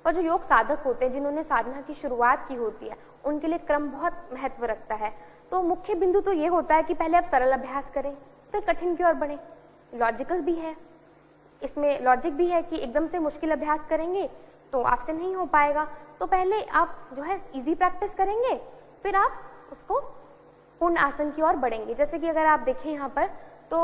पर जो योग साधक होते हैं जिन्होंने साधना की शुरुआत की होती है उनके लिए क्रम बहुत महत्व रखता है। तो मुख्य बिंदु तो ये होता है कि पहले आप सरल अभ्यास करें फिर कठिन की ओर बढ़ें। लॉजिकल भी है, इसमें लॉजिक भी है कि एकदम से मुश्किल अभ्यास करेंगे तो आपसे नहीं हो पाएगा, तो पहले आप जो है इजी प्रैक्टिस करेंगे, फिर आप उसको पूर्ण आसन की ओर बढ़ेंगे। जैसे कि अगर आप देखें यहाँ पर तो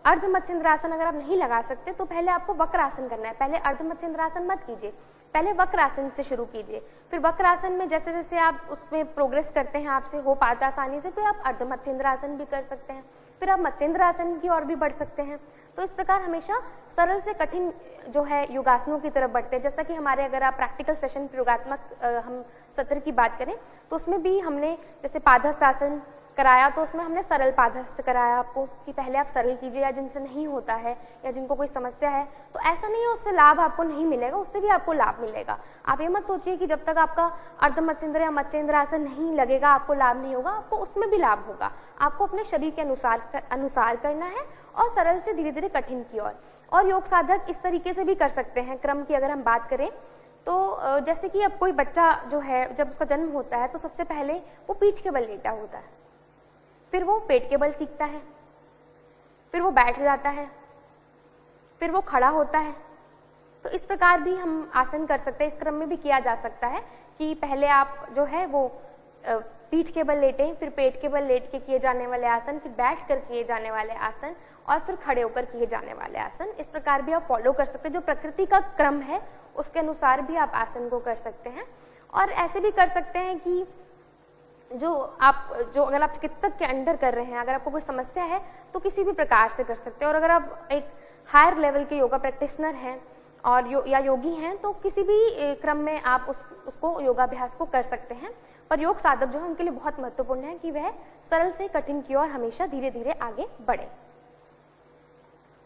अर्ध मत्स्येंद्रासन अगर आप नहीं लगा सकते तो पहले आपको वक्रासन करना है। पहले अर्ध मत्स्येंद्रासन मत कीजिए, पहले वक्रासन से शुरू कीजिए, फिर वक्रासन में जैसे जैसे आप उसमें प्रोग्रेस करते हैं, आपसे हो पाता आसानी से, फिर आप अर्ध मत्स्येंद्रासन भी कर सकते हैं, फिर आप मत्स्येंद्रासन की ओर भी बढ़ सकते हैं। तो इस प्रकार हमेशा सरल से कठिन जो है योगासनों की तरफ बढ़ते हैं। जैसा कि हमारे अगर आप प्रैक्टिकल सेशन प्रयोगात्मक हम सत्र की बात करें तो उसमें भी हमने जैसे पादहस्तासन, कराया तो उसमें हमने सरल पादहस्त कराया आपको कि पहले आप सरल कीजिए, या जिनसे नहीं होता है या जिनको कोई समस्या है तो ऐसा नहीं है उससे लाभ आपको नहीं मिलेगा, उससे भी आपको लाभ मिलेगा। आप ये मत सोचिए कि जब तक आपका अर्ध मत्स्येंद्र या मत्स्येंद्र आसन नहीं लगेगा आपको लाभ नहीं होगा, आपको उसमें भी लाभ होगा। आपको अपने शरीर के अनुसार करना है और सरल से धीरे धीरे कठिन की ओर। और योग साधक इस तरीके से भी कर सकते हैं। क्रम की अगर हम बात करें तो जैसे कि अब कोई बच्चा जो है जब उसका जन्म होता है तो सबसे पहले वो पीठ के बल लेटा होता है, फिर वो पेट के बल सीखता है, फिर वो बैठ जाता है, फिर वो खड़ा होता है। तो इस प्रकार भी हम आसन कर सकते हैं, इस क्रम में भी किया जा सकता है कि पहले आप जो है वो पीठ के बल लेटें, फिर पेट के बल लेट के किए जाने वाले आसन, फिर बैठ कर किए जाने वाले आसन और फिर खड़े होकर किए जाने वाले आसन। इस प्रकार भी आप फॉलो कर सकते हैं। जो प्रकृति का क्रम है उसके अनुसार भी आप आसन को कर सकते हैं। और ऐसे भी कर सकते हैं कि जो अगर आप चिकित्सक के अंडर कर रहे हैं, अगर आपको कोई समस्या है तो किसी भी प्रकार से कर सकते हैं। और अगर आप एक हायर लेवल के योगा प्रैक्टिशनर हैं और या योगी हैं तो किसी भी क्रम में आप उसको योगाभ्यास को कर सकते हैं। पर योग साधक जो है उनके लिए बहुत महत्वपूर्ण है कि वह सरल से कठिन की ओर हमेशा धीरे धीरे आगे बढ़े।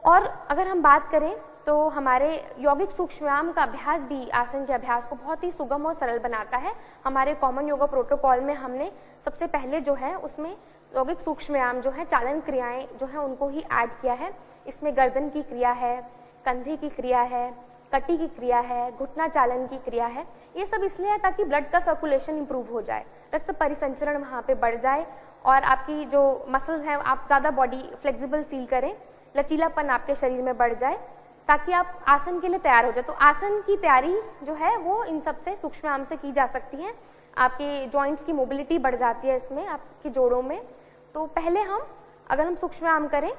और अगर हम बात करें तो हमारे यौगिक सूक्ष्म व्यायाम का अभ्यास भी आसन के अभ्यास को बहुत ही सुगम और सरल बनाता है। हमारे कॉमन योगा प्रोटोकॉल में हमने सबसे पहले जो है उसमें यौगिक सूक्ष्म व्यायाम जो है चालन क्रियाएं जो है उनको ही ऐड किया है। इसमें गर्दन की क्रिया है, कंधे की क्रिया है, कटी की क्रिया है, घुटना चालन की क्रिया है। ये सब इसलिए है ताकि ब्लड का सर्कुलेशन इंप्रूव हो जाए, रक्त परिसंचरण वहाँ पे बढ़ जाए और आपकी जो मसल्स हैं आप ज़्यादा बॉडी फ्लेक्सिबल फील करें, लचीलापन आपके शरीर में बढ़ जाए ताकि आप आसन के लिए तैयार हो जाए। तो आसन की तैयारी जो है वो इन सबसे सूक्ष्म व्यायाम से की जा सकती है। आपके जॉइंट्स की मोबिलिटी बढ़ जाती है इसमें, आपकी जोड़ों में। तो पहले अगर हम सूक्ष्म व्यायाम करें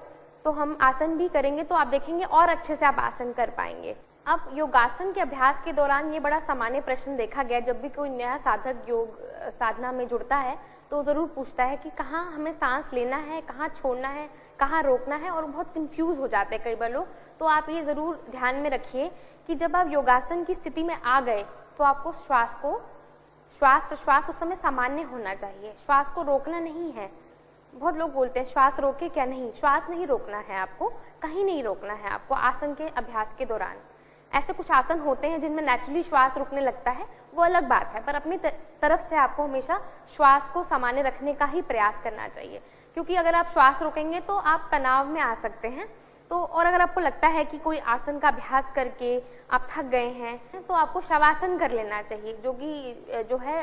तो हम आसन भी करेंगे तो आप देखेंगे और अच्छे से आप आसन कर पाएंगे। अब योगासन के अभ्यास के दौरान ये बड़ा सामान्य प्रश्न देखा गया, जब भी कोई नया साधक योग साधना में जुड़ता है तो जरूर पूछता है कि कहाँ हमें सांस लेना है, कहाँ छोड़ना है, कहाँ रोकना है, और बहुत कंफ्यूज हो जाते हैं कई बार लोग। तो आप ये जरूर ध्यान में रखिए कि जब आप योगासन की स्थिति में आ गए तो आपको श्वास प्रश्वास उस समय सामान्य होना चाहिए। श्वास को रोकना नहीं है। बहुत लोग बोलते हैं श्वास रोके क्या, नहीं, श्वास नहीं रोकना है आपको, कहीं नहीं रोकना है आपको आसन के अभ्यास के दौरान। ऐसे कुछ आसन होते हैं जिनमें नेचुरली श्वास रुकने लगता है, वो अलग बात है, पर अपनी तरफ से आपको हमेशा श्वास को सामान्य रखने का ही प्रयास करना चाहिए। क्योंकि अगर आप श्वास रोकेंगे तो आप तनाव में आ सकते हैं। तो और अगर आपको लगता है कि कोई आसन का अभ्यास करके आप थक गए हैं तो आपको शवासन कर लेना चाहिए, जो कि जो है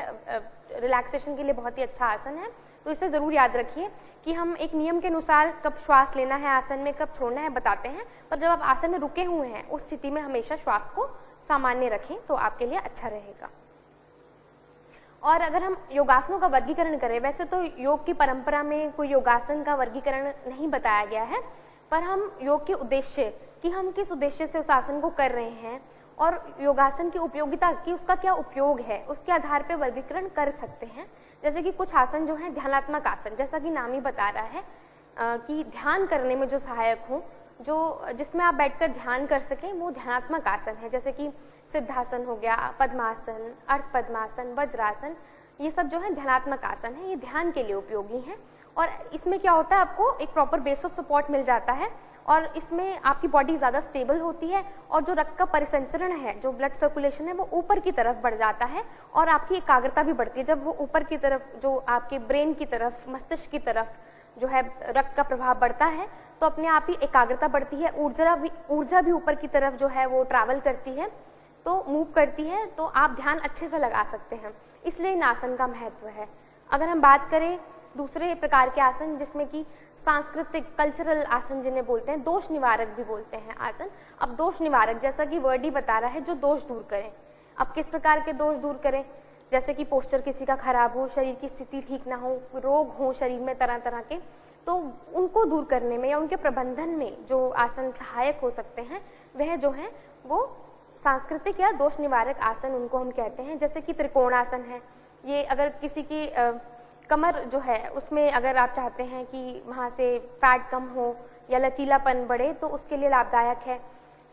रिलैक्सेशन के लिए बहुत ही अच्छा आसन है। तो इसे जरूर याद रखिए कि हम एक नियम के अनुसार कब श्वास लेना है आसन में, कब छोड़ना है बताते हैं, पर जब आप आसन में रुके हुए हैं उस स्थिति में हमेशा श्वास को सामान्य रखें तो आपके लिए अच्छा रहेगा। और अगर हम योगासनों का वर्गीकरण करें, वैसे तो योग की परंपरा में कोई योगासन का वर्गीकरण नहीं बताया गया है, पर हम योग के उद्देश्य कि हम किस उद्देश्य से उस आसन को कर रहे हैं और योगासन की उपयोगिता की उसका क्या उपयोग है, उसके आधार पर वर्गीकरण कर सकते हैं। जैसे कि कुछ आसन जो है ध्यानात्मक आसन, जैसा कि नाम ही बता रहा है कि ध्यान करने में जो सहायक हो, जो जिसमें आप बैठकर ध्यान कर सकें, वो ध्यानात्मक आसन है। जैसे कि सिद्धासन हो गया, पद्मासन, अर्ध पद्मासन, वज्रासन, ये सब जो है ध्यानात्मक आसन है, ये ध्यान के लिए उपयोगी हैं। और इसमें क्या होता है, आपको एक प्रॉपर बेस ऑफ सपोर्ट मिल जाता है और इसमें आपकी बॉडी ज़्यादा स्टेबल होती है और जो रक्त का परिसंचरण है, जो ब्लड सर्कुलेशन है, वो ऊपर की तरफ बढ़ जाता है और आपकी एकाग्रता भी बढ़ती है। जब वो ऊपर की तरफ, जो आपके ब्रेन की तरफ, मस्तिष्क की तरफ जो है रक्त का प्रभाव बढ़ता है तो अपने आप ही एकाग्रता बढ़ती है, ऊर्जा भी ऊपर की तरफ जो है वो ट्रैवल करती है, तो मूव करती है, तो आप ध्यान अच्छे से लगा सकते हैं। इसलिए इन आसन का महत्व है। अगर हम बात करें दूसरे प्रकार के आसन, जिसमें कि सांस्कृतिक कल्चरल आसन जिन्हें बोलते हैं, दोष निवारक भी बोलते हैं आसन। अब दोष निवारक जैसा कि वर्ड ही बता रहा है, जो दोष दूर करें। अब किस प्रकार के दोष दूर करें, जैसे कि पोस्चर किसी का खराब हो, शरीर की स्थिति ठीक ना हो, रोग हो शरीर में तरह तरह के, तो उनको दूर करने में या उनके प्रबंधन में जो आसन सहायक हो सकते हैं, वह जो है वो सांस्कृतिक या दोष निवारक आसन उनको हम कहते हैं। जैसे कि त्रिकोणासन है, ये अगर किसी की कमर जो है उसमें अगर आप चाहते हैं कि वहाँ से फैट कम हो या लचीलापन बढ़े तो उसके लिए लाभदायक है।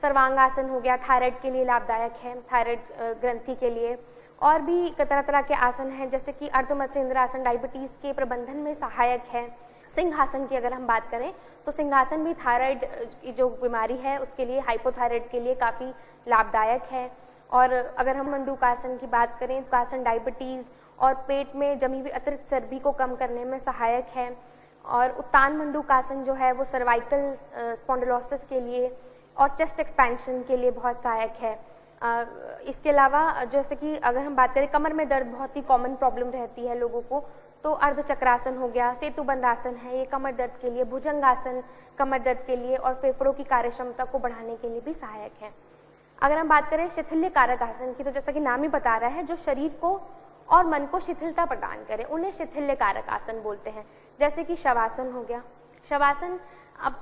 सर्वांगासन हो गया, थायराइड के लिए लाभदायक है, थायराइड ग्रंथि के लिए। और भी तरह तरह के आसन हैं, जैसे कि अर्ध मत्स्येंद्रासन डायबिटीज़ के प्रबंधन में सहायक है। सिंहासन की अगर हम बात करें तो सिंहासन भी थायराइड की जो बीमारी है उसके लिए, हाइपोथायराइड के लिए काफ़ी लाभदायक है। और अगर हम मंडूकासन की बात करें तो आसन डायबिटीज़ और पेट में जमी हुई अतिरिक्त चर्बी को कम करने में सहायक है। और उत्तान मंडूकासन जो है वो सर्वाइकल स्पॉन्डिलोसिस के लिए और चेस्ट एक्सपेंशन के लिए बहुत सहायक है। इसके अलावा जैसे कि अगर हम बात करें कमर में दर्द बहुत ही कॉमन प्रॉब्लम रहती है लोगों को, तो अर्ध चक्रासन हो गया, सेतुबंध आसन है, ये कमर दर्द के लिए, भुजंगासन कमर दर्द के लिए और फेफड़ों की कार्यक्षमता को बढ़ाने के लिए भी सहायक है। अगर हम बात करें शिथिल्य कारक आसन की, तो जैसा कि नाम ही बता रहा है, जो शरीर को और मन को शिथिलता प्रदान करे उन्हें शिथिल्य कारक आसन बोलते हैं। जैसे कि शवासन हो गया। शवासन अब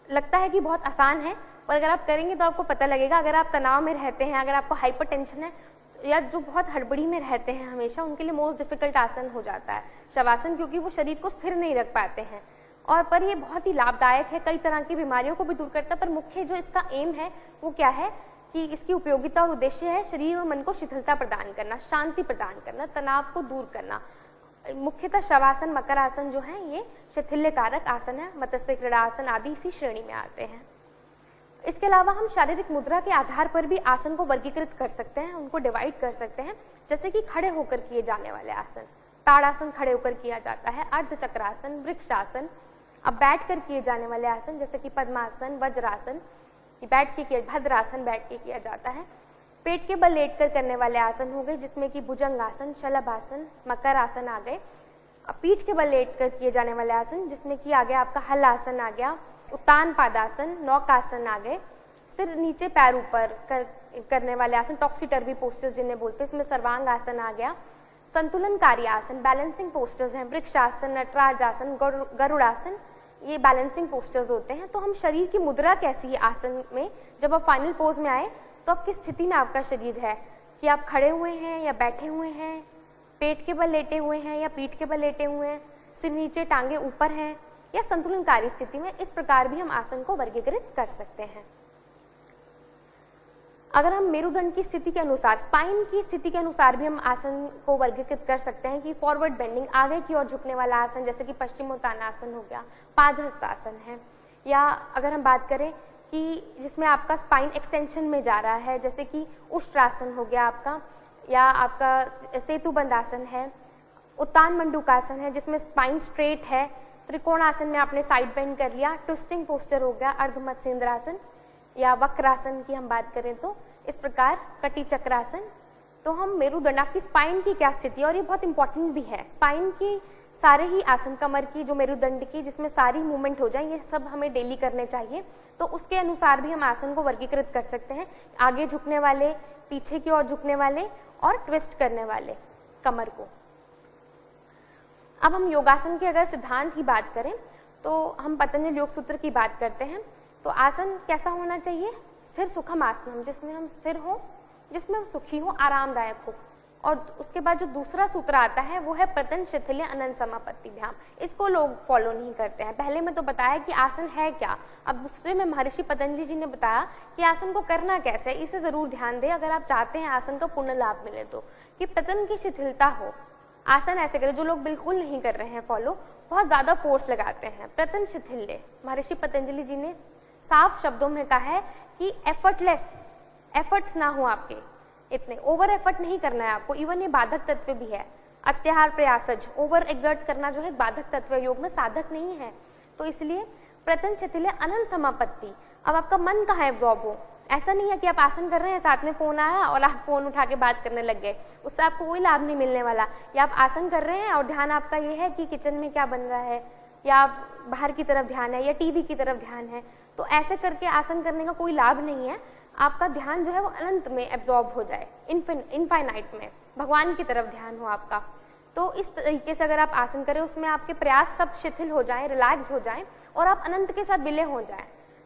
लगता है कि बहुत आसान है, पर अगर आप करेंगे तो आपको पता लगेगा। अगर आप तनाव में रहते हैं, अगर आपको हाइपरटेंशन है या जो बहुत हड़बड़ी में रहते हैं हमेशा, उनके लिए मोस्ट डिफिकल्ट आसन हो जाता है शवासन, क्योंकि वो शरीर को स्थिर नहीं रख पाते हैं। और पर ये बहुत ही लाभदायक है, कई तरह की बीमारियों को भी दूर करता है। पर मुख्य जो इसका एम है वो क्या है कि इसकी उपयोगिता और उद्देश्य है शरीर और मन को शिथिलता प्रदान करना, शांति प्रदान करना, तनाव को दूर करना। मुख्यतः शवासन, मकरासन जो है ये शिथिल्य कारक आसन है। मत्स्य क्रीड़ा आसन आदि इसी श्रेणी में आते हैं। इसके अलावा हम शारीरिक मुद्रा के आधार पर भी आसन को वर्गीकृत कर सकते हैं, उनको डिवाइड कर सकते हैं। जैसे कि खड़े होकर किए जाने वाले आसन, ताड़ासन खड़े होकर किया जाता है, अर्धचक्रासन, वृक्षासन। अब बैठ कर किए जाने वाले आसन जैसे कि पद्मासन, वज्रासन, बैठ के भद्रासन बैठ के किया जाता है। पेट के बल लेट कर करने वाले आसन हो गए, जिसमें कि भुजंगासन, शलभासन, मकर आसन आ गए। अब पीठ के बल लेट कर किए जाने वाले आसन, जिसमें कि आ गया आपका हल आसन आ गया, उत्तान पादासन, नौकासन आ गए। सिर नीचे पैर ऊपर करने वाले आसन, टॉक्सी-टर्वी पोस्चर्स जिन्हें बोलते हैं, इसमें सर्वांग आसन आ गया। संतुलनकारी आसन, बैलेंसिंग पोस्चर्स हैं, वृक्षासन, नटराज आसन, गरुड़ासन, ये बैलेंसिंग पोस्चर्स होते हैं। तो हम शरीर की मुद्रा कैसी है आसन में, जब आप फाइनल पोज में आए तो आप किस स्थिति में आपका शरीर है, कि आप खड़े हुए हैं या बैठे हुए हैं, पेट के बल लेटे हुए हैं या पीठ के बल लेटे हुए हैं, सिर नीचे टांगे ऊपर हैं या संतुलनकारी स्थिति में। इस प्रकार भी हम आसन को वर्गीकृत कर सकते हैं। अगर हम मेरुदंड की स्थिति के अनुसार, स्पाइन की स्थिति के अनुसार भी हम आसन को वर्गीकृत कर सकते हैं कि फॉरवर्ड बेंडिंग, आगे की ओर झुकने वाला आसन, जैसे कि पश्चिमोत्तानासन हो गया, पादहस्तासन है। या अगर हम बात करें कि जिसमें आपका स्पाइन एक्सटेंशन में जा रहा है, जैसे कि उष्ट्रासन हो गया आपका, या आपका सेतुबंध आसन है, उत्तान मंडूकासन है जिसमें स्पाइन स्ट्रेट है, त्रिकोणासन में आपने साइड बेंड कर लिया, ट्विस्टिंग पोस्चर हो गया अर्ध मत्स्येंद्रासन, या वक्रासन की हम बात करें तो इस प्रकार कटी चक्रासन। तो हम मेरुदंड, आपकी स्पाइन की क्या स्थिति है, और ये बहुत इंपॉर्टेंट भी है, स्पाइन की सारे ही आसन, कमर की जो मेरुदंड की जिसमें सारी मूवमेंट हो जाए, ये सब हमें डेली करने चाहिए। तो उसके अनुसार भी हम आसन को वर्गीकृत कर सकते हैं, आगे झुकने वाले, पीछे की ओर झुकने वाले और ट्विस्ट करने वाले कमर को। अब हम योगासन के अगर सिद्धांत की बात करें तो हम पतंजलि योग सूत्र की बात करते हैं। तो आसन कैसा होना चाहिए, स्थिर सुखम आसन, जिसमें हम स्थिर हो, जिसमें हम सुखी हो, आरामदायक हो। और उसके बाद जो दूसरा सूत्र आता है वो है प्रतन शिथिल्य अनंत समापत्तिभ्याम। इसको लोग फॉलो नहीं करते हैं। पहले में तो बताया कि आसन है क्या, अब दूसरे में महर्षि पतंजलि जी ने बताया कि आसन को करना कैसे है। इसे जरूर ध्यान दें अगर आप चाहते हैं आसन का पूर्ण लाभ मिले तो, कि प्रतन की शिथिलता हो। आसन ऐसे करें, जो लोग बिल्कुल नहीं कर रहे हैं फॉलो, बहुत ज्यादा फोर्स लगाते हैं। प्रतन शिथिल्य, महर्षि पतंजलि जी ने साफ शब्दों में कहा है कि एफर्टलेस, एफर्ट्स ना हो आपके, इतने ओवर एफर्ट नहीं करना है आपको। इवन ये बाधक तत्व भी है, अत्याहार प्रयासज, ओवर एग्जर्ट करना जो है बाधक तत्व, योग में साधक नहीं है। तो इसलिए प्रतन शिथिल्य अनंत समापत्ति। अब आपका मन कहाँ एब्जॉर्ब हो, ऐसा नहीं है कि आप आसन कर रहे हैं, साथ में फोन आया और आप फोन उठा के बात करने लग गए, उससे आपको कोई लाभ नहीं मिलने वाला। या आप आसन कर रहे हैं और ध्यान आपका ये है कि किचन में क्या बन रहा है, या बाहर की तरफ ध्यान है, या टीवी की तरफ ध्यान है, तो ऐसे करके आसन करने का कोई लाभ नहीं है। आपका ध्यान जो है वो अनंत में एब्जॉर्ब हो जाए, इनफाइनाइट में, भगवान की तरफ ध्यान हो आपका। तो इस तरीके से अगर आप आसन करें, उसमें आपके प्रयास सब शिथिल हो जाएं, रिलैक्स हो जाएं और आप अनंत के साथ विलय हो जाएं।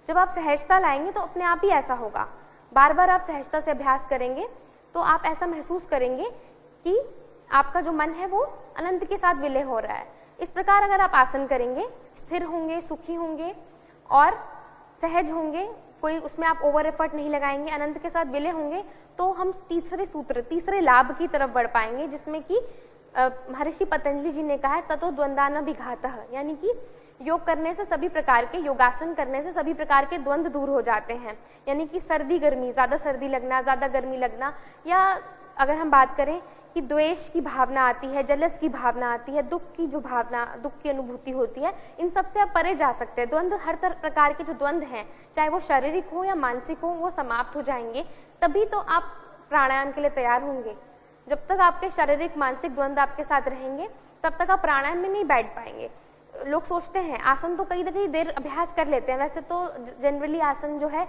जब आप सहजता लाएंगे तो अपने आप ही ऐसा होगा। बार बार आप सहजता से अभ्यास करेंगे तो आप ऐसा महसूस करेंगे कि आपका जो मन है वो अनंत के साथ विलय हो रहा है। इस प्रकार अगर आप आसन करेंगे, स्थिर होंगे, सुखी होंगे और सहज होंगे, कोई उसमें आप ओवर एफर्ट नहीं लगाएंगे, अनंत के साथ विलय होंगे, तो हम तीसरे लाभ की तरफ बढ़ पाएंगे, जिसमें कि महर्षि पतंजलि जी ने कहा है ततो द्वंद्वानाभिघातः, यानी कि योग करने से सभी प्रकार के, योगासन करने से सभी प्रकार के द्वंद्व दूर हो जाते हैं। यानी कि सर्दी गर्मी, ज्यादा सर्दी लगना, ज्यादा गर्मी लगना, या अगर हम बात करें कि द्वेष की भावना आती है, जलस की भावना आती है, दुख की जो भावना, दुख की अनुभूति होती है, इन सब से आप परे जा सकते हैं। द्वंद्व, हर प्रकार के जो द्वंद्व हैं, चाहे वो शारीरिक हो या मानसिक हो, वो समाप्त हो जाएंगे, तभी तो आप प्राणायाम के लिए तैयार होंगे। जब तक आपके शारीरिक मानसिक द्वंद्व आपके साथ रहेंगे, तब तक आप प्राणायाम में नहीं बैठ पाएंगे। लोग सोचते हैं आसन तो कई देर अभ्यास कर लेते हैं, वैसे तो जनरली आसन जो है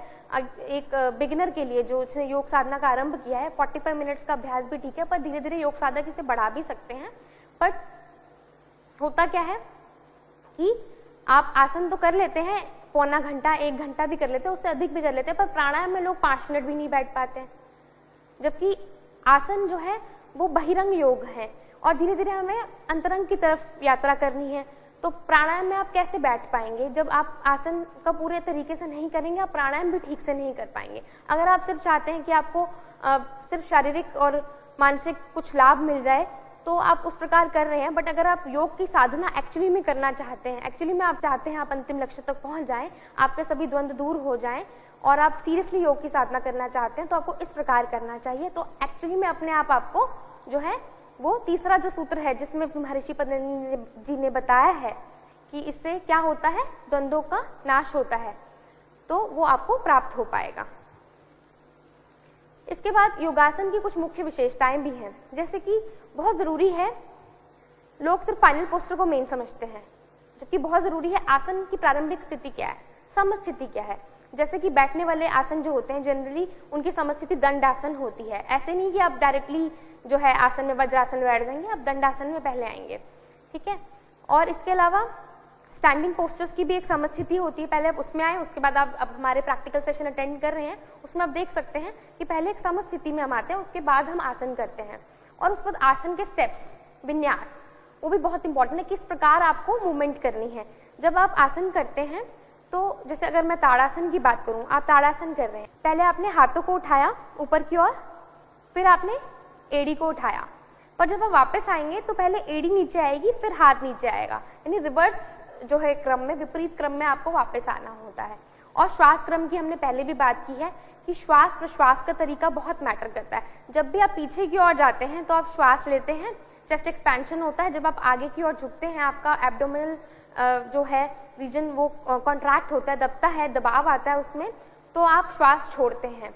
एक बिगिनर के लिए, जो उसने योग साधना का आरंभ किया है, 45 मिनट्स का अभ्यास भी ठीक है, पर धीरे धीरे योग साधक इसे बढ़ा भी सकते हैं। बट होता क्या है कि आप आसन तो कर लेते हैं, पौना घंटा 1 घंटा भी कर लेते हैं, उससे अधिक भी कर लेते हैं, पर प्राणायाम में लोग 5 मिनट भी नहीं बैठ पाते हैं। जबकि आसन जो है वो बहिरंग योग है और धीरे धीरे हमें अंतरंग की तरफ यात्रा करनी है। तो प्राणायाम में आप कैसे बैठ पाएंगे? जब आप आसन का पूरे तरीके से नहीं करेंगे, आप प्राणायाम भी ठीक से नहीं कर पाएंगे। अगर आप सिर्फ चाहते हैं कि आपको सिर्फ शारीरिक और मानसिक कुछ लाभ मिल जाए, तो आप उस प्रकार कर रहे हैं, बट अगर आप योग की साधना एक्चुअली में करना चाहते हैं, एक्चुअली में आप चाहते हैं आप अंतिम लक्ष्य तक पहुंच जाएं, आपके सभी द्वंद्व दूर हो जाएं और आप सीरियसली योग की साधना करना चाहते हैं, तो आपको इस प्रकार करना चाहिए। तो एक्चुअली में अपने आप आपको जो है वो तीसरा जो सूत्र है, जिसमें महर्षि पतंजलि जी ने बताया है कि इससे क्या होता है, द्वंद्वों का नाश होता है, तो वो आपको प्राप्त हो पाएगा। इसके बाद योगासन की कुछ मुख्य विशेषताएं भी हैं, जैसे कि बहुत जरूरी है, लोग सिर्फ फाइनल पोस्टर को मेन समझते हैं, जबकि बहुत जरूरी है आसन की प्रारंभिक स्थिति क्या है, समस्थिति क्या है। जैसे कि बैठने वाले आसन जो होते हैं जनरली उनकी समस्थिति दंडासन होती है। ऐसे नहीं कि आप डायरेक्टली जो है आसन में वज्रासन में बैठ जाएंगे, आप दंडासन में पहले आएंगे, ठीक है। और इसके अलावा स्टैंडिंग पोस्टर्स की भी एक समस्थिति होती है, पहले आप उसमें आए, उसके बाद आप अब हमारे प्रैक्टिकल सेशन अटेंड कर रहे हैं, उसमें आप देख सकते हैं कि पहले एक समस्थिति में हम आते हैं, उसके बाद हम आसन करते हैं। और उसके बाद आसन के स्टेप्स, विन्यास, वो भी बहुत इंपॉर्टेंट है, किस प्रकार आपको मूवमेंट करनी है। जब आप आसन करते हैं तो जैसे अगर मैं ताड़ासन की बात करूं, आप ताड़ासन कर रहे हैं, पहले आपने हाथों को उठाया ऊपर की ओर, फिर आपने एड़ी को उठाया, पर जब आप वापस आएंगे तो पहले एड़ी नीचे आएगी, फिर हाथ नीचे आएगा, यानी रिवर्स जो है क्रम में, विपरीत क्रम में आपको वापस आना होता है। और श्वास क्रम की हमने पहले भी बात की है कि श्वास प्रश्वास का तरीका बहुत मैटर करता है। जब भी आप पीछे की ओर जाते हैं तो आप श्वास लेते हैं, चेस्ट एक्सपेंशन होता है, जब आप आगे की ओर झुकते हैं आपका एब्डोमिनल जो है रीजन वो कॉन्ट्रैक्ट होता है, दबता है, दबाव आता है उसमें, तो आप श्वास छोड़ते हैं।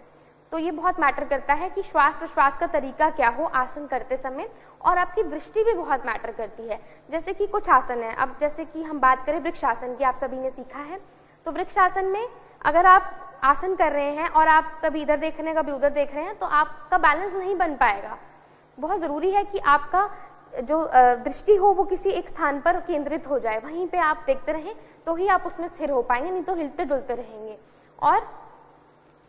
तो ये बहुत मैटर करता है कि श्वास प्रश्वास का तरीका क्या हो आसन करते समय, और आपकी दृष्टि भी बहुत मैटर करती है। जैसे कि कुछ आसन है, अब जैसे कि हम बात करें वृक्षासन की, आप सभी ने सीखा है, तो वृक्षासन में अगर आप आसन कर रहे हैं और आप कभी इधर देख रहे हैं कभी उधर देख रहे हैं, तो आपका बैलेंस नहीं बन पाएगा। बहुत जरूरी है कि आपका जो दृष्टि हो वो किसी एक स्थान पर केंद्रित हो जाए, वहीं पे आप देखते रहें, तो ही आप उसमें स्थिर हो पाएंगे, नहीं तो हिलते डुलते रहेंगे। और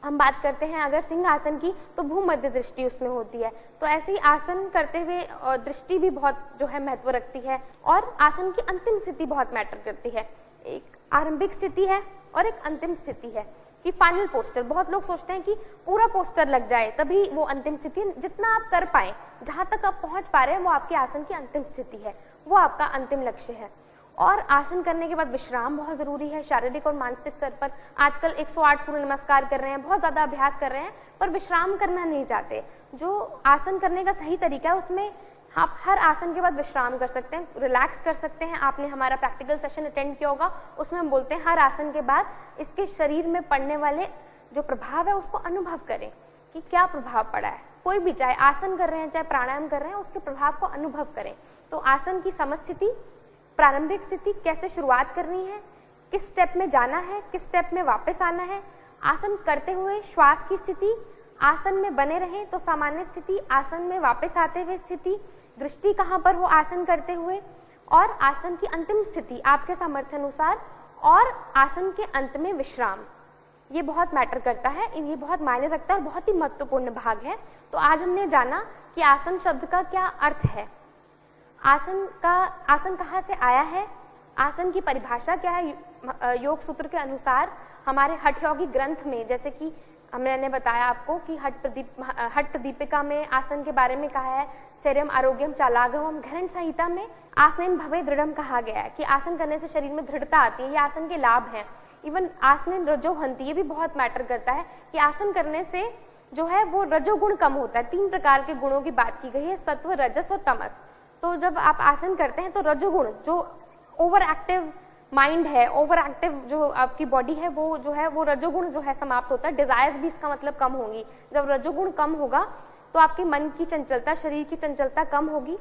हम बात करते हैं अगर सिंहासन की, तो भूमध्य दृष्टि उसमें होती है। तो ऐसे ही आसन करते हुए दृष्टि भी बहुत जो है महत्व रखती है, और आसन की अंतिम स्थिति बहुत मैटर करती है। एक आरंभिक स्थिति है और एक अंतिम स्थिति है कि फाइनल पोस्टर। बहुत लोग सोचते हैं कि पूरा पोस्टर लग जाए तभी वो अंतिम स्थिति, जितना आप कर पाए, जहां तक आप पहुंच पा रहे हैं, वो आपके आसन की अंतिम स्थिति है, वो आपका अंतिम लक्ष्य है। और आसन करने के बाद विश्राम बहुत जरूरी है, शारीरिक और मानसिक स्तर पर। आजकल 108 सूर्य नमस्कार कर रहे हैं, बहुत ज्यादा अभ्यास कर रहे हैं, पर विश्राम करना नहीं चाहते। जो आसन करने का सही तरीका है, उसमें आप हर आसन के बाद विश्राम कर सकते हैं, रिलैक्स कर सकते हैं। आपने हमारा प्रैक्टिकल सेशन अटेंड किया होगा, उसमें हम बोलते हैं हर आसन के बाद इसके शरीर में पड़ने वाले जो प्रभाव है उसको अनुभव करें कि क्या प्रभाव पड़ा है। कोई भी, चाहे आसन कर रहे हैं चाहे प्राणायाम कर रहे हैं, उसके प्रभाव को अनुभव करें। तो आसन की समस्थिति, प्रारंभिक स्थिति, कैसे शुरुआत करनी है, किस स्टेप में जाना है, किस स्टेप में वापस आना है, आसन करते हुए श्वास की स्थिति, आसन में बने रहें तो सामान्य स्थिति, आसन में वापस आते हुए स्थिति, दृष्टि कहाँ पर हो आसन करते हुए, और आसन की अंतिम स्थिति आपके सामर्थ्य अनुसार, और आसन के अंत में विश्राम। ये बहुत मैटर करता है, ये बहुत मायने रखता है और बहुत ही महत्वपूर्ण भाग है। तो आज हमने जाना कि आसन शब्द का क्या अर्थ है, आसन कहाँ से आया है, आसन की परिभाषा क्या है योग सूत्र के अनुसार, हमारे हठ योगी ग्रंथ में, जैसे कि हमने बताया आपको कि हठ प्रदीपिका में आसन के बारे में कहा है, शरीरम आरोग्यम चालाघवम, घरण संहिता में आसनेन भवे दृढ़म कहा गया है कि आसन करने से शरीर में दृढ़ता आती है, ये आसन के लाभ हैं। इवन आसनेन रजोहंती, ये भी बहुत मैटर करता है कि आसन करने से जो है वो रजोगुण कम होता है। 3 प्रकार के गुणों की बात की गई है, सत्व, रजस और तमस। तो जब आप आसन करते हैं तो रजोगुण, जो ओवर एक्टिव माइंड है, ओवर एक्टिव जो आपकी बॉडी है, वो जो है वो रजोगुण जो है समाप्त होता है। डिजायर्स भी इसका मतलब कम होंगी। जब रजोगुण कम होगा तो आपके मन की चंचलता, शरीर की चंचलता कम होगी,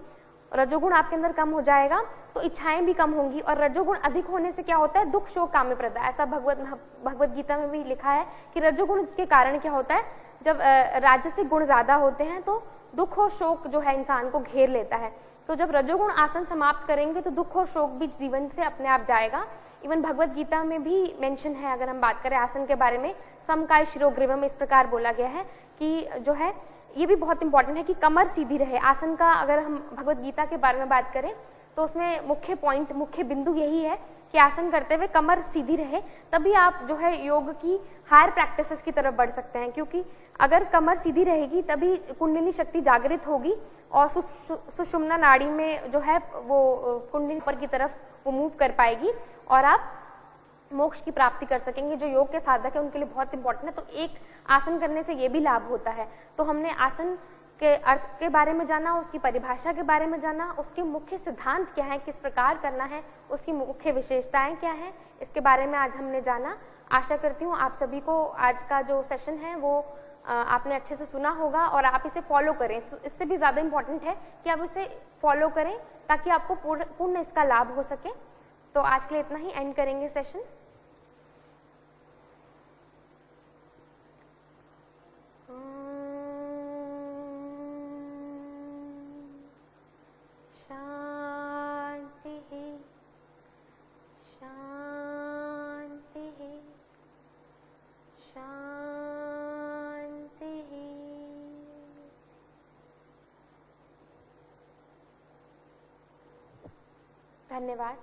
रजोगुण आपके अंदर कम हो जाएगा तो इच्छाएं भी कम होंगी। और रजोगुण अधिक होने से क्या होता है, दुख शोक काम्य प्रदा, ऐसा भगवत गीता में भी लिखा है कि रजोगुण के कारण क्या होता है, जब राजसिक गुण ज्यादा होते हैं तो दुख और शोक जो है इंसान को घेर लेता है। तो जब रजोगुण आसन समाप्त करेंगे तो दुख और शोक भी जीवन से अपने आप जाएगा। इवन भगवत गीता में भी मेंशन है, अगर हम बात करें आसन के बारे में, समकाय शिरोग्रीवम, इस प्रकार बोला गया है कि जो है ये भी बहुत इंपॉर्टेंट है कि कमर सीधी रहे। आसन का अगर हम भगवत गीता के बारे में बात करें तो उसमें मुख्य पॉइंट, मुख्य बिंदु यही है कि आसन करते हुए कमर सीधी रहे, तभी आप जो है योग की हायर प्रैक्टिसेस की तरफ बढ़ सकते हैं। क्योंकि अगर कमर सीधी रहेगी तभी कुंडलिनी शक्ति जागृत होगी और सुषुम्ना नाड़ी में जो है वो कुंडलिनी ऊपर की तरफ वो मूव कर पाएगी और आप मोक्ष की प्राप्ति कर सकेंगे। जो योग के साधक है उनके लिए बहुत इंपॉर्टेंट है। तो एक आसन करने से ये भी लाभ होता है। तो हमने आसन के अर्थ के बारे में जाना, उसकी परिभाषा के बारे में जाना, उसके मुख्य सिद्धांत क्या है, किस प्रकार करना है, उसकी मुख्य विशेषताएं क्या है, इसके बारे में आज हमने जाना। आशा करती हूँ आप सभी को आज का जो सेशन है वो आपने अच्छे से सुना होगा और आप इसे फॉलो करें। इससे भी ज्यादा इंपॉर्टेंट है कि आप इसे फॉलो करें ताकि आपको पूर्ण इसका लाभ हो सके। तो आज के लिए इतना ही, एंड करेंगे सेशन। धन्यवाद।